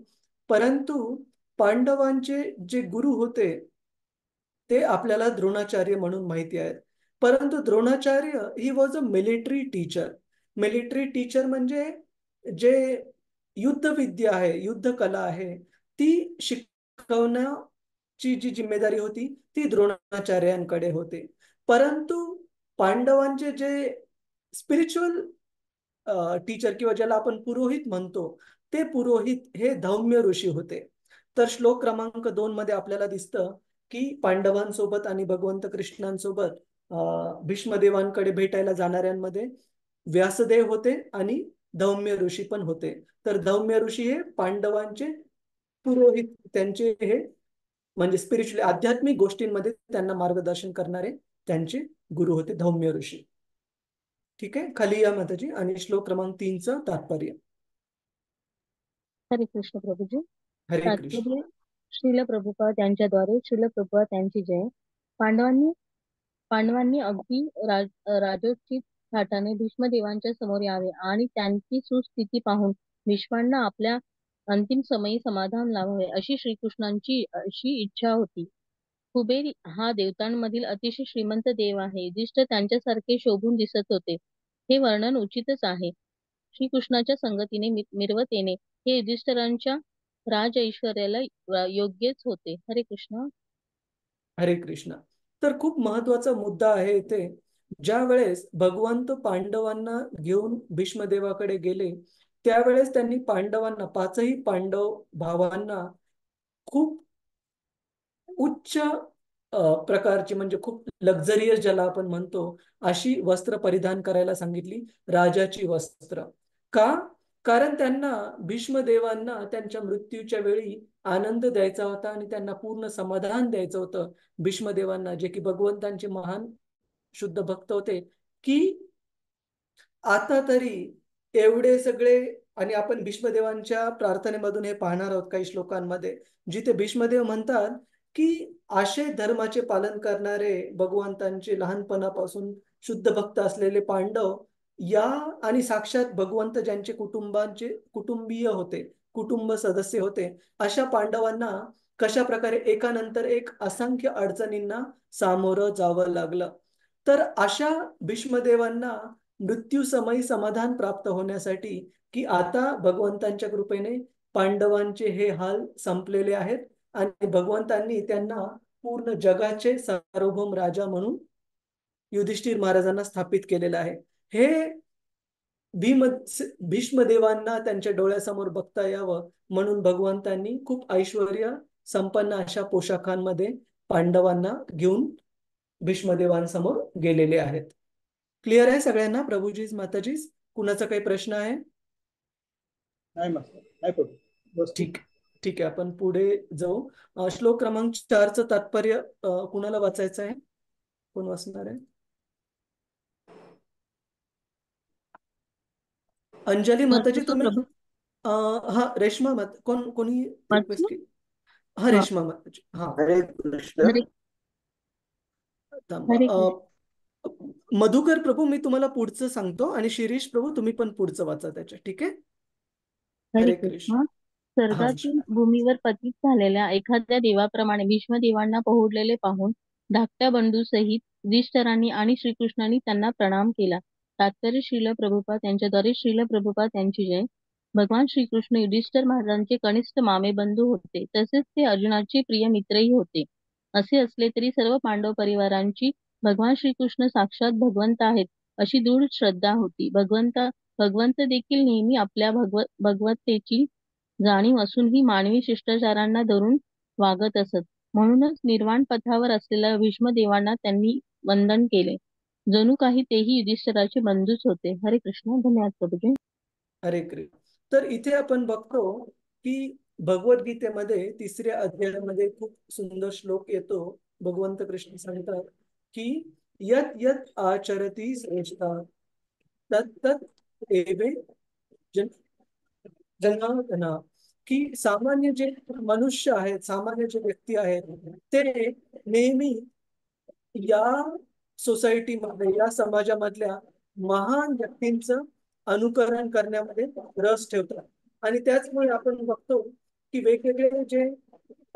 परंतु पांडवांचे जे गुरु होते ते आपल्याला द्रोणाचार्य म्हणून माहिती आहेत. परंतु द्रोणाचार्य ही was a military teacher. Military teacher म्हणजे जे युद्धविद्या आहे, युद्ध कला आहे, ती शिकवण्याची जी जिम्मेदारी होती ती द्रोणाचार्यांकडे होते. परंतु पांडवांचे जे स्पिरिच्युअल टीचर किंवा ज्याला आपण पुरोहित म्हणतो, ते पुरोहित हे धौम्य ऋषी होते. तर श्लोक क्रमांक 2 मध्ये आपल्याला दिसतं की पांडवांसोबत आणि भगवंत कृष्णांसोबत भीष्मदेवांकडे भेटायला जाणाऱ्यांमध्ये व्यासदेव होते आणि धौम्य ऋषी पण होते. तर धौम्य ऋषी हे पांडवांचे पुरोहित, त्यांचे हे म्हणजे स्पिरिच्युअली आध्यात्मिक गोष्टींमध्ये त्यांना मार्गदर्शन करणारे त्यांचे गुरु होते धौम्य ऋषी. ठीक आहे, खाली या माताजी. आणि श्लोक क्रमांक 3चं तात्पर्य. हरे कृष्ण प्रभूजी. हरे कृष्ण. तात्पर्य श्रील प्रभुपाद यांच्याद्वारे श्रील प्रभुपाद यांची जय. पांडवांनी अगदी राजोचित थाटाने भीष्मदेवांच्या समोर यावे आणि त्यांची सुस्थिती पाहून भीष्मांना आपल्या अंतिम समयी समाधान लावावे अशी श्रीकृष्णांची अशी इच्छा होती. कुबेर हा देवतांमधील अतिशय श्रीमंत देव आहे. युधिष्ठिर त्यांच्यासारखे शोभून दिसत होते. हे वर्णन उचितच आहे. श्रीकृष्णाच्या संगतीने मिरवतेने हे युधिष्ठिरांच्या राज ऐश्वर्याला योग्यच होते. हरे कृष्ण. हरे कृष्ण. तर खूप महत्वाचा मुद्दा आहे इथे. ज्या वेळेस भगवंत पांडवांना घेऊन भीष्मदेवाकडे गेले, त्यावेळेस त्यांनी पांडवांना, पाचही पांडव भावांना खूप उच्च प्रकारची म्हणजे खूप लक्झरियस ज्याला आपण म्हणतो अशी वस्त्र परिधान करायला सांगितली, राजाची वस्त्र. का? कारण त्यांना भीष्मदेवांना त्यांच्या मृत्यूच्या वेळी आनंद द्यायचा होता आणि त्यांना पूर्ण समाधान द्यायचं होतं भीष्मदेवांना, जे की भगवंतांचे महान शुद्ध भक्त होते. की आता तरी एवढे सगळे, आणि आपण भीष्मदेवांच्या प्रार्थनेमधून हे पाहणार आहोत काही श्लोकांमध्ये, जिथे भीष्मदेव म्हणतात की आशय धर्माचे पालन करणारे भगवंतांचे लहानपणापासून शुद्ध भक्त असलेले पांडव या आणि साक्षात भगवंत ज्यांचे कुटुंबीय होते, कुटुंब सदस्य होते, अशा पांडवांना कशा प्रकारे एकानंतर एक असंख्य अडचणींना सामोरं जावं लागलं. तर अशा भीष्मदेवांना मृत्यू समयी समाधान प्राप्त होण्यासाठी की आता भगवंतांच्या कृपेने पांडवांचे हे हाल संपलेले आहेत आणि भगवंतांनी त्यांना पूर्ण जगाचे सार्वभौम राजा म्हणून युधिष्ठिर महाराजांना स्थापित केलेलं आहे. हे भीष्मदेवांना त्यांच्या डोळ्यासमोर बघता यावं म्हणून भगवंतांनी खूप ऐश्वर्य संपन्न अशा पोशाखांमध्ये पांडवांना घेऊन भीष्मदेवांसमोर गेलेले आहेत. क्लिअर आहे सगळ्यांना प्रभूजीज माताजीज? कुणाचा काही प्रश्न आहे? नाही मास्तर, नाही प्रभू. ठीक ठीक आहे, आपण पुढे जाऊ. श्लोक क्रमांक 4चं तात्पर्य कुणाला वाचायचं आहे? कोण वाचणार आहे? अंजली माताजी तुम्ही? प्रभू हा, रेश्मा माता, कोणी रिक्वेस्ट वाचू? केली? हा, रेश्मा माताजी. हा, हरे कृष्ण. हरे थांबा. हरे कृष्ण. मधुकर प्रभू मी तुम्हाला पुढचं सांगतो आणि शिरीष प्रभू तुम्ही पण पुढचं वाचा त्याच्या. ठीक आहे? हरे हरे कृष्ण. कृष्ण. हा, स्वर्गातील भूमीवर पतित झालेल्या एखाद्या देवाप्रमाणे भीष्मदेवांना पहुडलेले पाहून धाकट्या बंधूसहित युधिष्ठिरांनी आणि श्रीकृष्णांनी त्यांना प्रणाम केला. तात्पर्य श्रील प्रभुपाद यांच्याद्वारे श्रील प्रभुपाद यांची जय. भगवान श्रीकृष्ण युधिष्ठिर महाराजांचे कनिष्ठ मामे बंधू होते, तसेच ते अर्जुनाचे प्रिय मित्रही होते. असे असले तरी सर्व पांडव परिवारांची भगवान श्रीकृष्ण साक्षात भगवंत आहेत अशी दृढ श्रद्धा होती. भगवंत देखील नेहमी आपल्या भगवत्तेची जाणीव असूनही मानवी शिष्टाचारांना धरून वागत असत. म्हणूनच निर्वाण पथावर असलेल्या भीष्मदेवांना त्यांनी वंदन केले. जणू काही तेही युधिष्ठिराचे बंधूच होते. हरे कृष्ण. धन्यवाद प्रभूजी. हरे कृष्ण. तर इथे आपण बघतो की भगवद्गीतेमध्ये 3ऱ्या अध्यायामध्ये खूप सुंदर श्लोक येतो. भगवंत कृष्ण सांगतात की यत यत आचरती श्रेष्ठा तत् तत् एवे जन जनार्दन, की सामान्य जे मनुष्य आहेत, सामान्य जे व्यक्ती आहेत, ते नेहमी या सोसायटीमध्ये, या समाजामधल्या महान व्यक्तींचं अनुकरण करण्यामध्ये रस ठेवतात. आणि त्याचमुळे आपण बघतो की वेगवेगळे जे,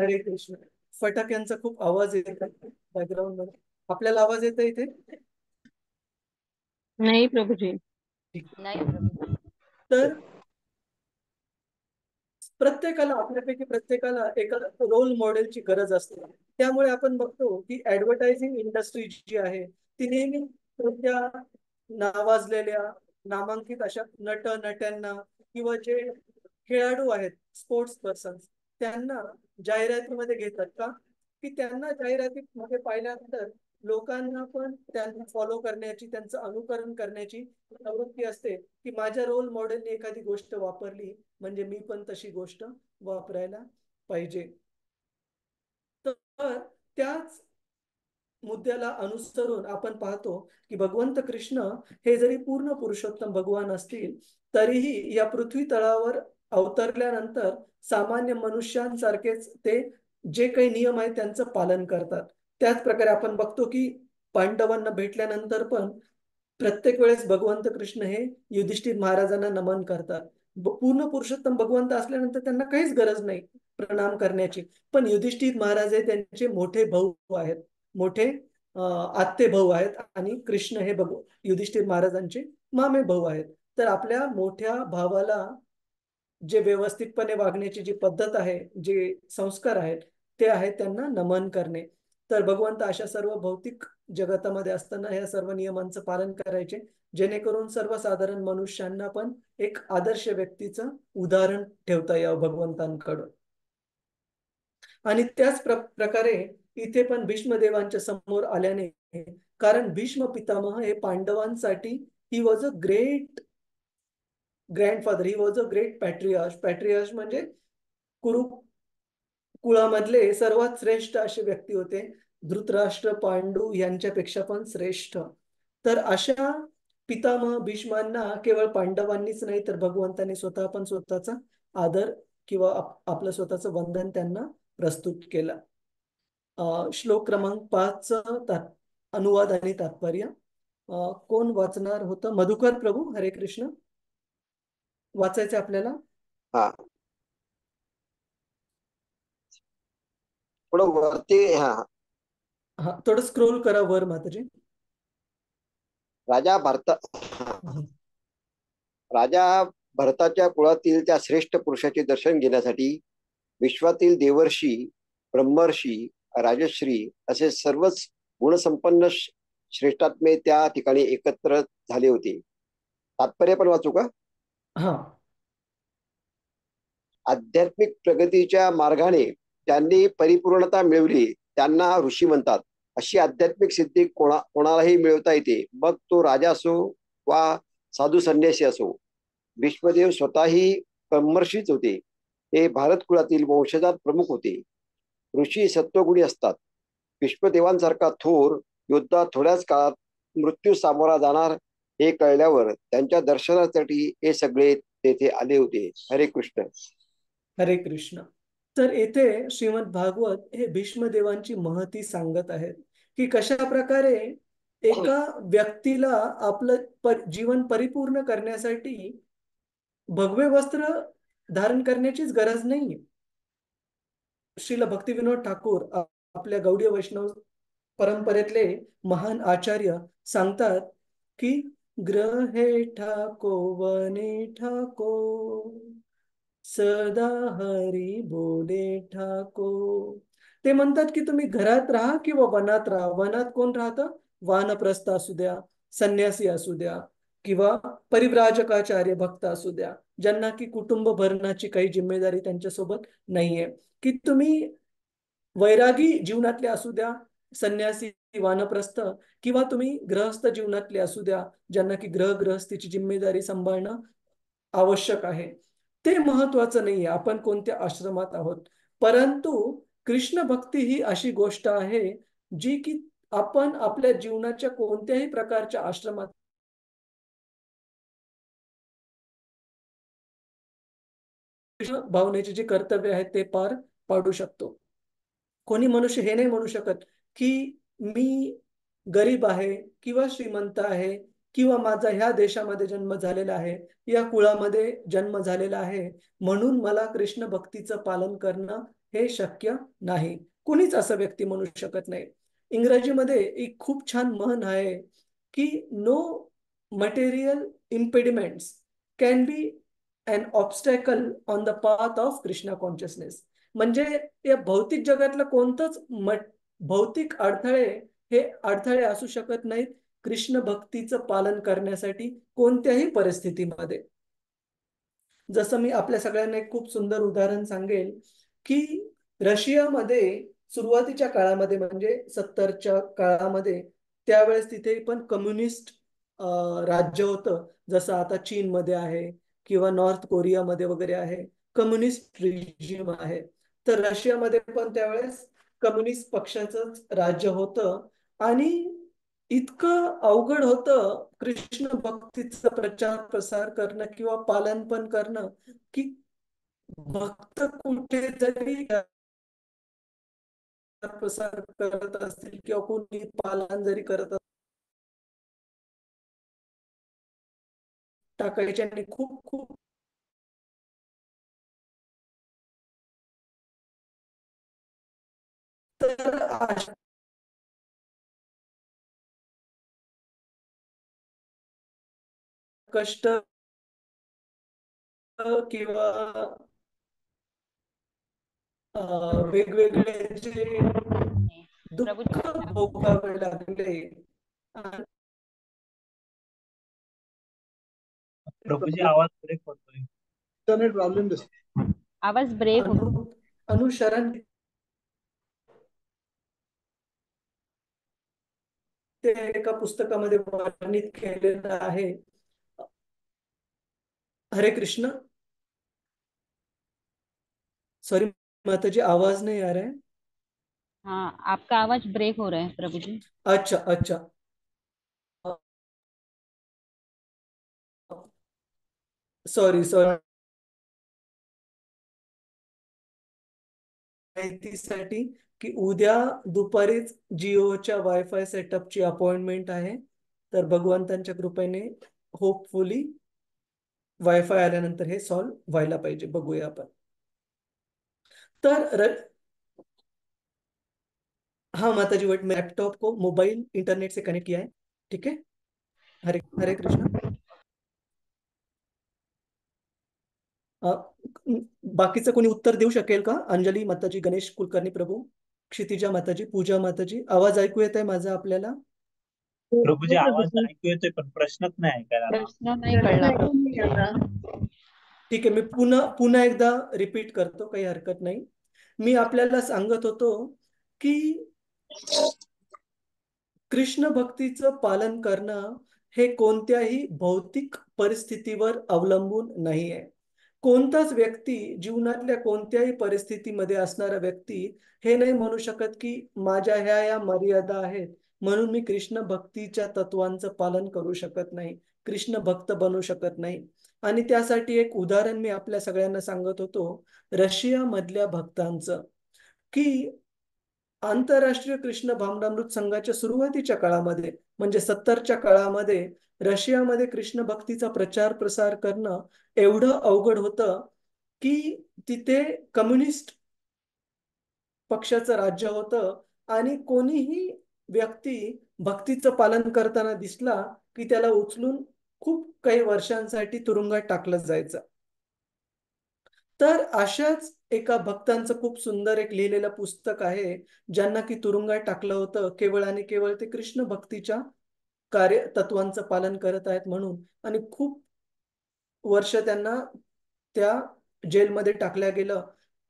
हरे कृष्ण, फटाक्यांचा खूप आवाज येत आहे बॅकग्राऊंड मध्ये. आपल्याला आवाज येतो इथे? नाही प्रभूजी. नाही प्रभू. तर प्रत्येकाला, आपल्यापैकी प्रत्येकाला एका रोल मॉडेलची गरज असते. त्यामुळे आपण बघतो की ऍडव्हर्टायझिंग इंडस्ट्री जी आहे ती नेहमी कोणत्या नावाजलेल्या, नामांकित अशा नट्यांना किंवा जे खेळाडू आहेत, स्पोर्ट्स पर्सन, त्यांना जाहिरातीमध्ये घेतात. का? की त्यांना जाहिरातीमध्ये पाहिल्यानंतर लोकांना पण त्यांना फॉलो करण्याची, त्यांचं अनुकरण करण्याची प्रवृत्ती असते, की माझ्या रोल मॉडेलने एखादी गोष्ट वापरली म्हणजे मी पण तशी गोष्ट वापरायला पाहिजे. तर त्याच मुद्द्याला अनुसरून आपण पाहतो की भगवंत कृष्ण हे जरी पूर्ण पुरुषोत्तम भगवान असतील, तरीही या पृथ्वी तळावर अवतरल्यानंतर सामान्य मनुष्यांसारखेच ते जे काही नियम आहेत त्यांचं पालन करतात. त्याच प्रकारे आपण बघतो की पांडवांना भेटल्यानंतर पण प्रत्येक वेळेस भगवंत कृष्ण हे युधिष्ठिर महाराजांना नमन करतात. पूर्ण पुरुषोत्तम भगवंत असल्यानंतर त्यांना काहीच गरज नाही प्रणाम करण्याची. पण युधिष्ठिर महाराज हे त्यांचे मोठे भाऊ आहेत, मोठे आत्ते भाऊ आहेत, आणि कृष्ण हे युधिष्ठिर महाराजांचे मामे भाऊ आहेत. तर आपल्या मोठ्या भावाला जे व्यवस्थितपणे वागण्याची जी पद्धत आहे, जे संस्कार आहेत, ते आहेत त्यांना नमन करणे. तर भगवंत अशा सर्व भौतिक जगतामध्ये असताना या सर्व नियमांचं पालन करायचे, जेणेकरून सर्वसाधारण मनुष्यांना पण एक आदर्श व्यक्तीचं उदाहरण ठेवता यावं भगवंतांकडून. आणि त्याच प्रकारे इथे पण भीष्मदेवांच्या समोर आल्याने, कारण भीष्म पितामह हे पांडवांसाठी he was a great grandfather, he was a great patriarch. Patriarch म्हणजे कुरु कुळामधले सर्वात श्रेष्ठ असे व्यक्ती होते. धृतराष्ट्र, पांडू यांच्यापेक्षा पण श्रेष्ठ. तर अशा पितामह भीष्मांना केवळ पांडवांनीच नाही तर भगवंतांनी स्वतः पण स्वतःचा आदर किंवा आपलं स्वतःचं वंदन त्यांना प्रस्तुत केलं. श्लोक क्रमांक 5 अनुवाद आणि तात्पर्य कोण वाचणार होतं? मधुकर प्रभू, हरे कृष्ण. वाचायचं आपल्याला. हा, थोडं वरती. हा, हा, थोडं स्क्रोल करा वर माताजी. राजा भरताच्या कुळातील त्या श्रेष्ठ पुरुषाचे दर्शन घेण्यासाठी विश्वातील देवर्षी, ब्रह्मर्षी, राजश्री असे सर्वच गुणसंपन्न श्रेष्ठात्मे त्या ठिकाणी एकत्र झाले होते. तात्पर्य पण वाचू का? हा. आध्यात्मिक प्रगतीच्या मार्गाने त्यांनी परिपूर्णता मिळवली, त्यांना ऋषी म्हणतात. अशी आध्यात्मिक सिद्धी कोणालाही मिळवता येते, मग तो राजा असो वा साधू संन्यासी असो. भीष्मदेव स्वतःही ब्रह्मर्षीच होते. ते भारत कुळातील वंशजात प्रमुख होते. ऋषी सत्वगुणी असतात. भीष्मदेवांसारखा थोर योद्धा थोड्याच काळात मृत्यू सामोरा जाणार हे कळल्यावर त्यांच्या दर्शनासाठी हे सगळे तेथे आले होते. हरे कृष्ण. हरे कृष्ण. तर येथे श्रीमद भागवत हे भीष्मदेवांची महती सांगत आहेत की कशा प्रकारे एका व्यक्तीला आपलं जीवन परिपूर्ण करण्यासाठी भगवे वस्त्र धारण करण्याचीच गरज नाही. श्रील भक्तिविनोद ठाकूर आपल्या गौडीय वैष्णव परंपरेतले महान आचार्य सांगतात की ग्रहे ठाको वने ठाको सदा हरी बोले ठाको. ते म्हणतात की तुम्ही घरात राहा किंवा वनात राहा. वनात कोण राहतं? वानप्रस्थ असू द्या, संन्यासी असू द्या, किंवा परिव्राजकाचार्य भक्त असू द्या, ज्यांना की कुटुंब भरण्याची काही जिम्मेदारी त्यांच्यासोबत नाहीये. की तुम्ही वैरागी जीवनातले असू द्या, संन्यासी, वानप्रस्थ, किंवा तुम्ही गृहस्थ जीवनातले असू द्या, ज्यांना की गृहस्थीची जिम्मेदारी सांभाळणं आवश्यक आहे. ते महत्वाचं नाहीये आपण कोणत्या आश्रमात आहोत. परंतु कृष्ण भक्ती ही अशी गोष्ट आहे जी की आपण आपल्या जीवनाच्या कोणत्याही प्रकारच्या आश्रमात भावनेचे जे कर्तव्य आहेत ते पार पाडू शकतो. कोणी मनुष्य हे नाही म्हणू शकत की मी गरीब आहे किंवा श्रीमंत आहे किंवा माझा ह्या देशामध्ये जन्म झालेला आहे, या कुळामध्ये जन्म झालेला आहे, म्हणून मला कृष्ण भक्तीचं पालन करणं हे शक्य नाही. कुणीच असं व्यक्ती म्हणू शकत नाही. इंग्रजीमध्ये एक खूप छान म्हण आहे की no material impediments can be an obstacle on the path of Krishna consciousness. म्हणजे या भौतिक जगातलं कोणतंच भौतिक अडथळे हे अडथळे असू शकत नाहीत कृष्ण भक्तीचं पालन करण्यासाठी कोणत्याही परिस्थितीमध्ये. जसं मी आपल्या सगळ्यांना एक खूप सुंदर उदाहरण सांगेल की रशियामध्ये सुरुवातीच्या काळामध्ये म्हणजे 70च्या काळामध्ये त्यावेळेस तिथे पण कम्युनिस्ट राज्य होतं, जसं आता चीनमध्ये आहे किंवा नॉर्थ कोरियामध्ये वगैरे आहे, कम्युनिस्ट रिजिम आहे. तर रशियामध्ये पण त्यावेळेस कम्युनिस्ट पक्षाचं राज्य होतं आणि इतकं अवघड होतं कृष्ण भक्तीचा प्रचार प्रसार करणं किंवा पालन पण करणं की भक्त कुठे जरी प्रसार करत असतील किंवा कोणी पालन जरी करत टाकायचे आणि खूप खूप तर अशा कष्ट किंवा वेगवेगळे जे दुःख भोगावे लागले. प्रभूजी आवाज ब्रेक होतोय. इंटरनेट प्रॉब्लेम दिसतो. आवाज ब्रेक होतो. अनुसरण ते एका पुस्तकामध्ये वर्णित केलेलं आहे. हरे कृष्ण. सॉरी माताजी, आवाज नहीं आ रहा है. हाँ, आपका आवाज ब्रेक हो रहा है प्रभु जी. अच्छा अच्छा. Sorry sorry. माहितीसाठी की उद्या दुपारीच जिओच्या वायफाय सेटअपची अपॉइंटमेंट आहे. तर भगवंतांच्या कृपेने होपफुली वायफाय आल्यानंतर हे सॉल्व व्हायला पाहिजे. बघूया आपण. तर हाँ माताजी, वट मैं लैपटॉप को मोबाइल इंटरनेट से कनेक्ट किया है. ठीक है. हरे हरे कृष्ण. बाकीचं कोणी उत्तर देऊ शकेल का? अंजली माताजी, गणेश कुलकर्णी प्रभू, क्षितिजा माताजी, पूजा माताजी, आवाज ऐकू येत आहे माझा आपल्याला? प्रभूजी आवाज ऐकू येतोय पण प्रश्नच नाही ऐकायला. प्रश्न नाही कळला. ठीक आहे, मी पुन्हा एकदा रिपीट करतो, काही हरकत नाही. मी आपल्याला सांगत होतो की कृष्ण भक्तीचं पालन करणं हे कोणत्याही भौतिक परिस्थितीवर अवलंबून नाहीये. कोणताच व्यक्ती, जीवनातल्या कोणत्याही परिस्थितीमध्ये असणारा व्यक्ती हे नाही म्हणू शकत की माझ्या ह्या मर्यादा आहेत म्हणून मी कृष्ण भक्तीच्या तत्वांचं पालन करू शकत नाही, कृष्ण भक्त बनू शकत नाही. आणि त्यासाठी एक उदाहरण मी आपल्या सगळ्यांना सांगत होतो रशिया मधल्या भक्तांचं की आंतरराष्ट्रीय कृष्ण भावनामृत संघाच्या सुरुवातीच्या काळामध्ये म्हणजे 70च्या काळामध्ये रशियामध्ये कृष्ण भक्तीचा प्रचार प्रसार करणं एवढं अवघड होतं की तिथे कम्युनिस्ट पक्षाचं राज्य होतं आणि कोणीही व्यक्ती भक्तीचं पालन करताना दिसला की त्याला उचलून खूप काही वर्षांसाठी तुरुंगात टाकलं जायचं. तर अशाच एका भक्तांचं खूप सुंदर एक लिहिलेलं पुस्तक आहे, ज्यांना की तुरुंगात टाकलं होतं केवळ आणि केवळ ते कृष्ण भक्तीच्या कार्य तत्वांचं पालन करत आहेत म्हणून. आणि खूप वर्ष त्यांना त्या जेलमध्ये टाकल्या गेलं.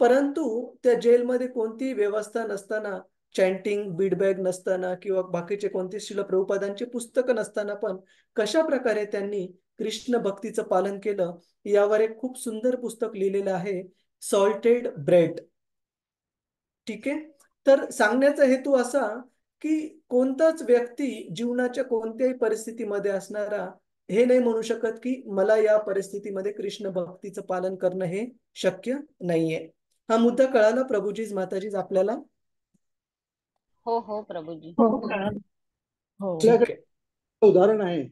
परंतु त्या जेलमध्ये कोणतीही व्यवस्था नसताना, चॅन्टिंग बीडबॅग नसताना किंवा बाकीचे कोणते श्रील प्रभुपादांची पुस्तकं नसताना पण कशा प्रकारे त्यांनी कृष्ण भक्तीचं पालन केलं यावर एक खूप सुंदर पुस्तक लिहिलेलं आहे, सॉल्टेड ब्रेड. ठीक आहे. तर सांगण्याचा हेतू असा की कोणताच व्यक्ती जीवनाच्या कोणत्याही परिस्थितीमध्ये असणारा हे नाही म्हणू शकत की मला या परिस्थितीमध्ये कृष्ण भक्तीचं पालन करणं हे शक्य नाहीये. हा मुद्दा कळाला प्रभूजीज माताजीज आपल्याला? हो हो प्रभूजी. हो हो. ठीक आहे. उदाहरण आहे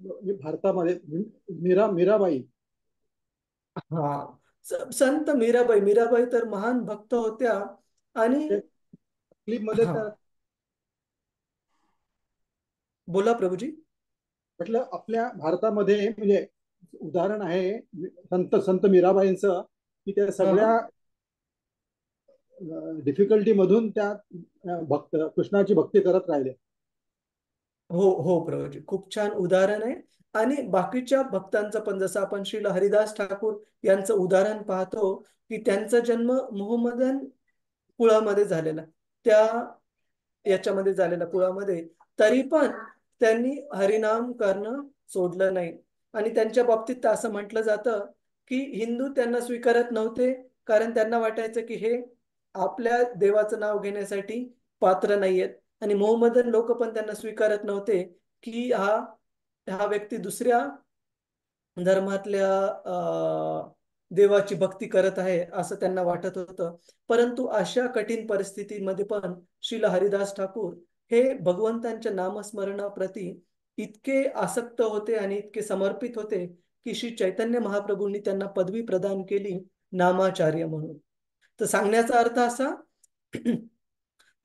म्हणजे भारतामध्ये मीराबाई. हा, संत मीराबाई. मीराबाई तर महान भक्त होत्या आणि क्लिप मध्ये हा, त्या बोला प्रभूजी. म्हटलं आपल्या भारतामध्ये म्हणजे उदाहरण आहे संत संत मीराबाईंचं की त्या हा, सगळ्या डिफिकल्टी मधून त्या भक्त कृष्णाची भक्ती करत राहिले. हो हो प्रभूजी, खूप छान उदाहरण आहे. आणि बाकीच्या भक्तांचं पण, जसं आपण श्रील हरिदास ठाकूर यांचं उदाहरण पाहतो की त्यांचा जन्म मोहम्मदन कुळामध्ये झालेला, त्या याच्यामध्ये झालेला कुळामध्ये, तरी पण त्यांनी हरिनाम करणं सोडलं नाही. आणि त्यांच्या बाबतीत असं म्हटलं जातं की हिंदू त्यांना स्वीकारत नव्हते, कारण त्यांना वाटायचं की हे आपल्या देवाचं नाव घेण्यासाठी पात्र नाहीयेत. आणि मोहम्मदन लोक पण त्यांना स्वीकारत नव्हते की हा हा व्यक्ती दुसऱ्या धर्मातल्या देवाची भक्ती करत आहे असं त्यांना वाटत होतं. परंतु अशा कठीण परिस्थितीमध्ये पण श्रील हरिदास ठाकूर हे भगवंतांच्या नामस्मरणाप्रती इतके आसक्त होते आणि इतके समर्पित होते की श्री चैतन्य महाप्रभूंनी त्यांना पदवी प्रदान केली नामाचार्य म्हणून. तर सांगण्याचा अर्थ असा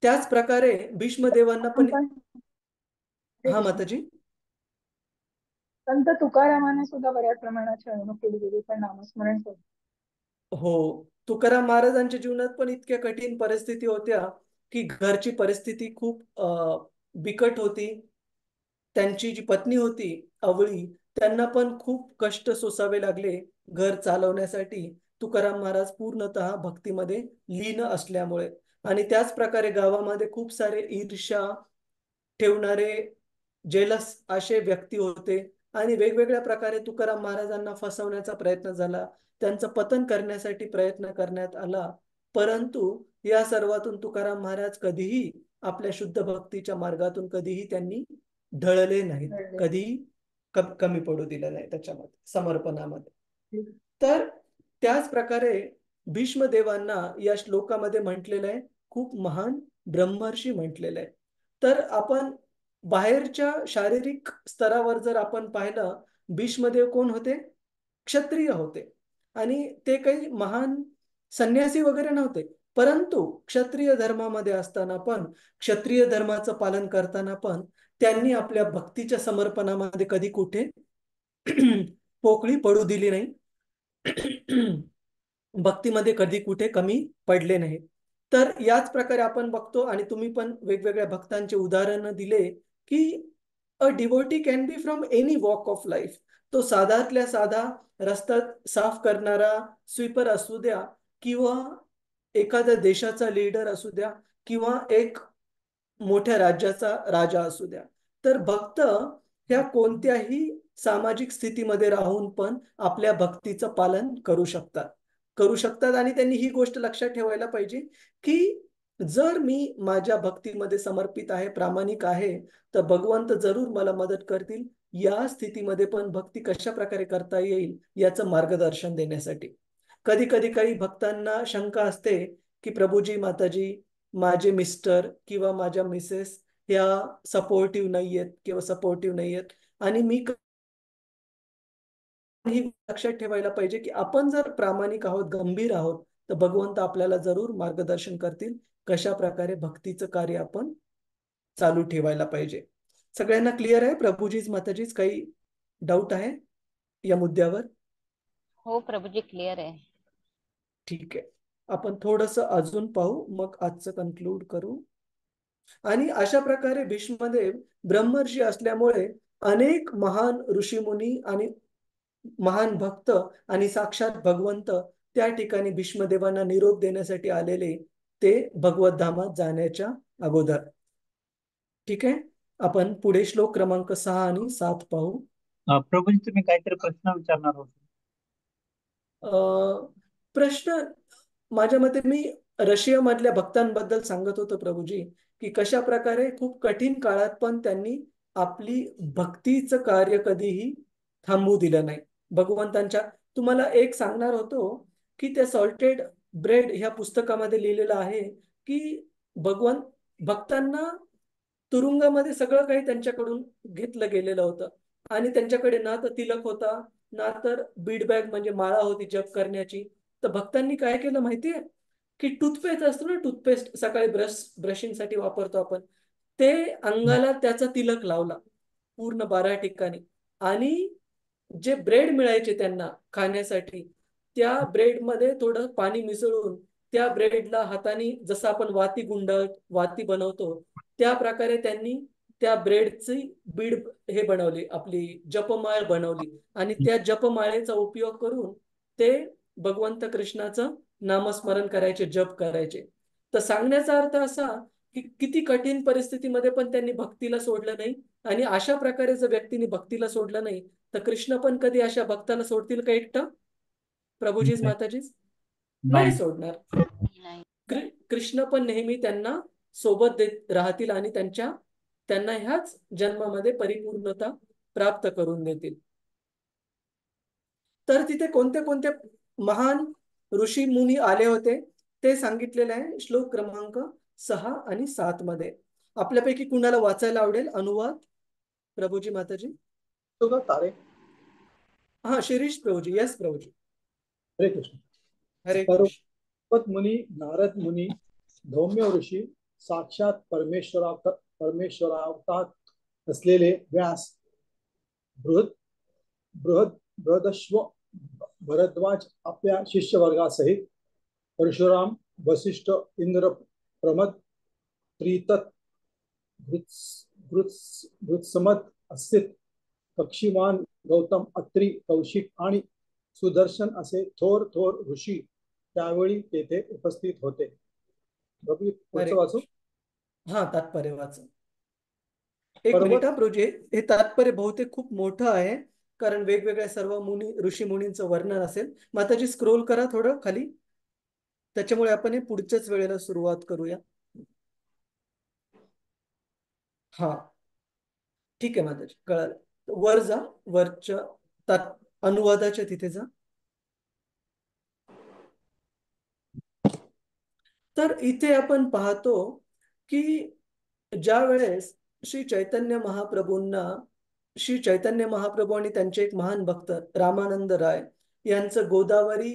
त्याच प्रकारे भीष्मदेवांना पण. हा माताजी. संत तुकारामाने सुद्धा बऱ्याच प्रमाणात शरणू केली गेली पण नामस्मरण सोडलं. हो, तुकाराम महाराजांच्या जीवनात पण इतक्या कठीण परिस्थिती होत्या की घरची परिस्थिती खूप बिकट होती. त्यांची जी पत्नी होती अवळी, त्यांना पण खूप कष्ट सोसावे लागले घर चालवण्यासाठी, तुकाराम महाराज पूर्णतः भक्तीमध्ये लीन असल्यामुळे. आणि त्याच प्रकारे गावामध्ये खूप सारे ईर्ष्या ठेवणारे जेलस असे व्यक्ती होते आणि वेगवेगळ्या प्रकारे तुकाराम महाराजांना फसवण्याचा प्रयत्न झाला, त्यांचं पतन करण्यासाठी प्रयत्न करण्यात आला. परंतु या सर्वातून तुकाराम महाराज कधीही आपल्या शुद्ध भक्तीच्या मार्गातून कधीही त्यांनी ढळले नाहीत, घडले. कधीही कमी पडू दिलं नाही त्याच्यामध्ये समर्पणामध्ये. तर त्याच प्रकारे भीष्मदेवांना या श्लोकामध्ये म्हटलेलं आहे खूप महान ब्रह्मर्षी म्हटलेलं आहे. तर आपण बाहेरच्या शारीरिक स्तरावर जर आपण पाहिलं, भीष्मदेव कोण होते? क्षत्रिय होते. आणि ते काही महान संन्यासी वगैरे नव्हते, परंतु क्षत्रिय धर्मामध्ये असताना पण, क्षत्रिय धर्माचं पालन करताना पण त्यांनी आपल्या भक्तीच्या समर्पणामध्ये कधी कुठे पोकळी पडू दिली नाही. भक्तीमध्ये कधी कुठे कमी पडले नाही. तर याच प्रकारे आपण बघतो आणि तुम्ही पण वेगवेगळ्या भक्तांचे उदाहरण दिले की a devotee can be from any walk of life. तो साधातल्या साधा रस्ता साफ करणारा स्वीपर असू द्या, किंवा एखाद्या देशाचा लीडर असू द्या, किंवा एक मोठ्या राज्याचा राजा असू द्या. तर भक्त ह्या कोणत्याही सामाजिक स्थितीमध्ये राहून पण आपल्या भक्तीचं पालन करू शकतात. आणि त्यांनी ही गोष्ट लक्षात ठेवायला पाहिजे की जर मी माझ्या भक्तीमध्ये समर्पित आहे, प्रामाणिक आहे, तर भगवंत जरूर मला मदत करतील या स्थितीमध्ये पण भक्ती कशा प्रकारे करता येईल याचं मार्गदर्शन देण्यासाठी. कधी कधी काही भक्तांना शंका असते की प्रभूजी माताजी, माझे मिस्टर किंवा माझ्या मिसेस ह्या सपोर्टिव्ह नाहीयेत किंवा सपोर्टिव्ह नाहीयेत. आणि मी ही लक्षात ठेवायला पाहिजे की आपण जर प्रामाणिक आहोत, गंभीर आहोत, तर भगवंत आपल्याला जरूर मार्गदर्शन करतील कशा प्रकारे भक्तीचं कार्य आपण चालू ठेवायला पाहिजे. सगळ्यांना क्लिअर आहे प्रभूजीज माताजीज? काही डाऊट आहे या मुद्द्यावर? हो प्रभूजी क्लिअर आहे. ठीक आहे, आपण थोडस अजून पाहू, मग आजचं कन्क्लूड करू. आणि अशा प्रकारे भीष्मदेव ब्रह्मर्षी असल्यामुळे अनेक महान ऋषीमुनी आणि महान भक्त आणि साक्षात भगवंत त्या ठिकाणी भीष्मदेवांना निरोप देण्यासाठी आलेले, ते भगवत धामात जाण्याच्या अगोदर. ठीक आहे, आपण पुढे श्लोक क्रमांक 6 आणि 7 पाहू. प्रभूजी तुम्ही काहीतरी प्रश्न विचारणार होते? प्रश्न माझ्या मते मी रशिया मधल्या भक्तांबद्दल सांगत होतो प्रभूजी, की कशा प्रकारे खूप कठीण काळात पण त्यांनी आपली भक्तीचं कार्य कधीही थांबू दिलं नाही भगवंतांच्या. तुम्हाला एक सांगणार होतो की त्या सॉल्टेड ब्रेड ह्या पुस्तकामध्ये लिहिलेलं आहे की भगवंत भक्तांना तुरुंगामध्ये सगळं काही त्यांच्याकडून घेतलं गेलेलं होतं आणि त्यांच्याकडे ना तर तिलक होता, ना तर बीड बॅग म्हणजे माळा होती जप करण्याची. तर भक्तांनी काय केलं माहितीये की टूथपेस्ट असतो ना, टूथपेस्ट सकाळी ब्रशिंगसाठी वापरतो आपण, ते अंगाला त्याचा तिलक लावला पूर्ण 12 ठिकाणी. आणि जे ब्रेड मिळायचे त्यांना खाण्यासाठी, त्या ब्रेडमध्ये थोडं पाणी मिसळून त्या ब्रेडला हाताने जसं आपण वाती बनवतो त्या प्रकारे त्यांनी त्या ब्रेडची बीड हे बनवली, आपली जपमाळ बनवली आणि त्या जपमाळेचा उपयोग करून ते भगवंत कृष्णाचं नामस्मरण करायचे, जप करायचे. तर सांगण्याचा अर्थ असा की किती कठीण परिस्थितीमध्ये पण त्यांनी भक्तीला सोडलं नाही. आणि अशा प्रकारे जर व्यक्तीने भक्तीला सोडलं नाही तर कृष्ण पण कधी अशा भक्ताला सोडतील का एकटं? प्रभूजीच माताजीच नाही नाही. सोडणार. नाही. कृष्ण पण नेहमी त्यांना सोबत देत राहतील आणि त्यांना ह्याच जन्मामध्ये परिपूर्णता प्राप्त करून देतील. तर तिथे कोणते कोणते महान ऋषी मुनी आले होते ते सांगितलेले आहे श्लोक क्रमांक 6 आणि 7 मध्ये. आपल्यापैकी कुणाला वाचायला आवडेल अनुवाद? प्रभूजी माताजी. तो का तारे? हा, शिरीष प्रभूजी. यस प्रभूजी. हरे कृष्ण. हरे कृष्ण. पर्वत मुनी, नारद मुनी, धौम्य ऋषी, साक्षात परमेश्वरावतात असलेले व्यास, बृहद बृहद बृहदश्व भरद्वाज आपल्या शिष्यवर्गासहित, परशुराम, वसिष्ठ, इंद्र, प्रमद, त्रितत, भृत्समत, असित, पक्षीमान, गौतम, अत्री, कौशिक आणि सुदर्शन असे थोर थोर ऋषी त्यावेळी तेथे उपस्थित होते. हरे पुढचं वाचू. कृष्ण. हा, तात्पर्य वाचा. एक पर्वत मिनिट हा प्रभूजी, हे तात्पर्य बहुतेक खूप मोठं आहे कारण वेगवेगळ्या सर्व ऋषी मुनींचं वर्णन असेल. माताजी स्क्रोल करा थोडं खाली, त्याच्यामुळे आपण हे पुढच्याच वेळेला सुरुवात करूया. हा, ठीक आहे माताजी, कळालं. वर जा, वरच्या अनुवादाच्या तिथे जा. तर इथे आपण पाहतो की ज्या वेळेस श्री चैतन्य महाप्रभू आणि त्यांचे एक महान भक्त रामानंद राय यांचं गोदावरी